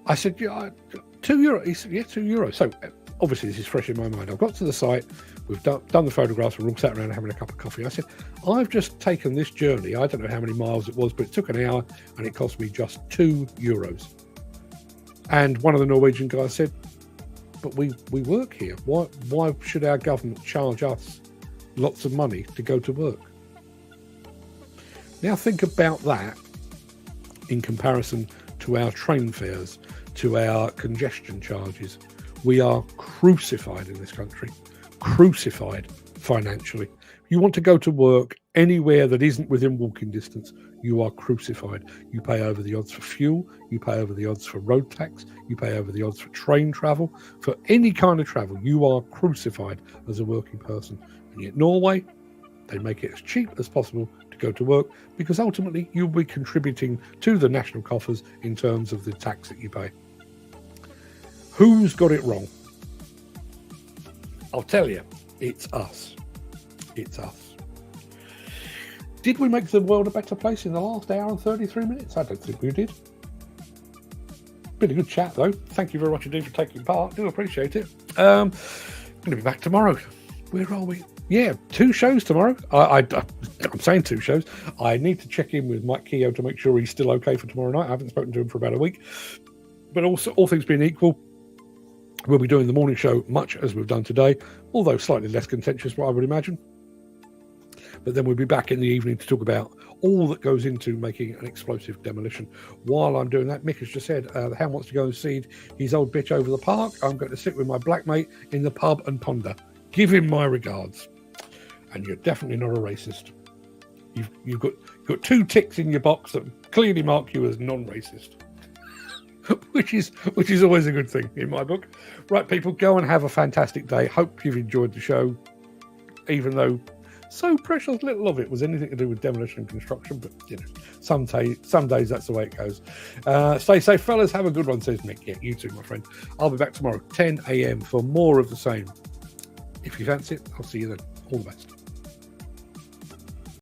I said, yeah, €2. He said, yeah, €2. So obviously this is fresh in my mind. I've got to the site, we've done the photographs, we're all sat around having a cup of coffee. I said, I've just taken this journey. I don't know how many miles it was, but it took an hour and it cost me just €2. And one of the Norwegian guys said, but we work here. Why should our government charge us lots of money to go to work? Now think about that in comparison to our train fares, to our congestion charges. We are crucified in this country, crucified financially. You want to go to work anywhere that isn't within walking distance, you are crucified. You pay over the odds for fuel, you pay over the odds for road tax, you pay over the odds for train travel. For any kind of travel, you are crucified as a working person. And yet Norway, they make it as cheap as possible to go to work, because ultimately you'll be contributing to the national coffers in terms of the tax that you pay. Who's got it wrong? I'll tell you, it's us. It's us. Did we make the world a better place in the last hour and 33 minutes? I don't think we did. Been a good chat, though. Thank you very much indeed for taking part. Do appreciate it. Going to be back tomorrow. Where are we? Yeah, 2 shows tomorrow. I'm saying 2 shows. I need to check in with Mike Keogh to make sure he's still okay for tomorrow night. I haven't spoken to him for about a week. But also, all things being equal, we'll be doing the morning show much as we've done today, although slightly less contentious, what I would imagine. But then we'll be back in the evening to talk about all that goes into making an explosive demolition. While I'm doing that, Mick has just said Ham wants to go and seed his old bitch over the park. I'm going to sit with my black mate in the pub and ponder. Give him my regards. And you're definitely not a racist. You've got 2 ticks in your box that clearly mark you as non-racist. which is always a good thing in my book. Right, people, go and have a fantastic day. Hope you've enjoyed the show, even though so precious little of it was anything to do with demolition and construction. But some days that's the way it goes. Stay safe, fellas. Have a good one, says Mick. Yeah, you too, my friend. I'll be back tomorrow 10 a.m. for more of the same. If you fancy it, I'll see you then. All the best.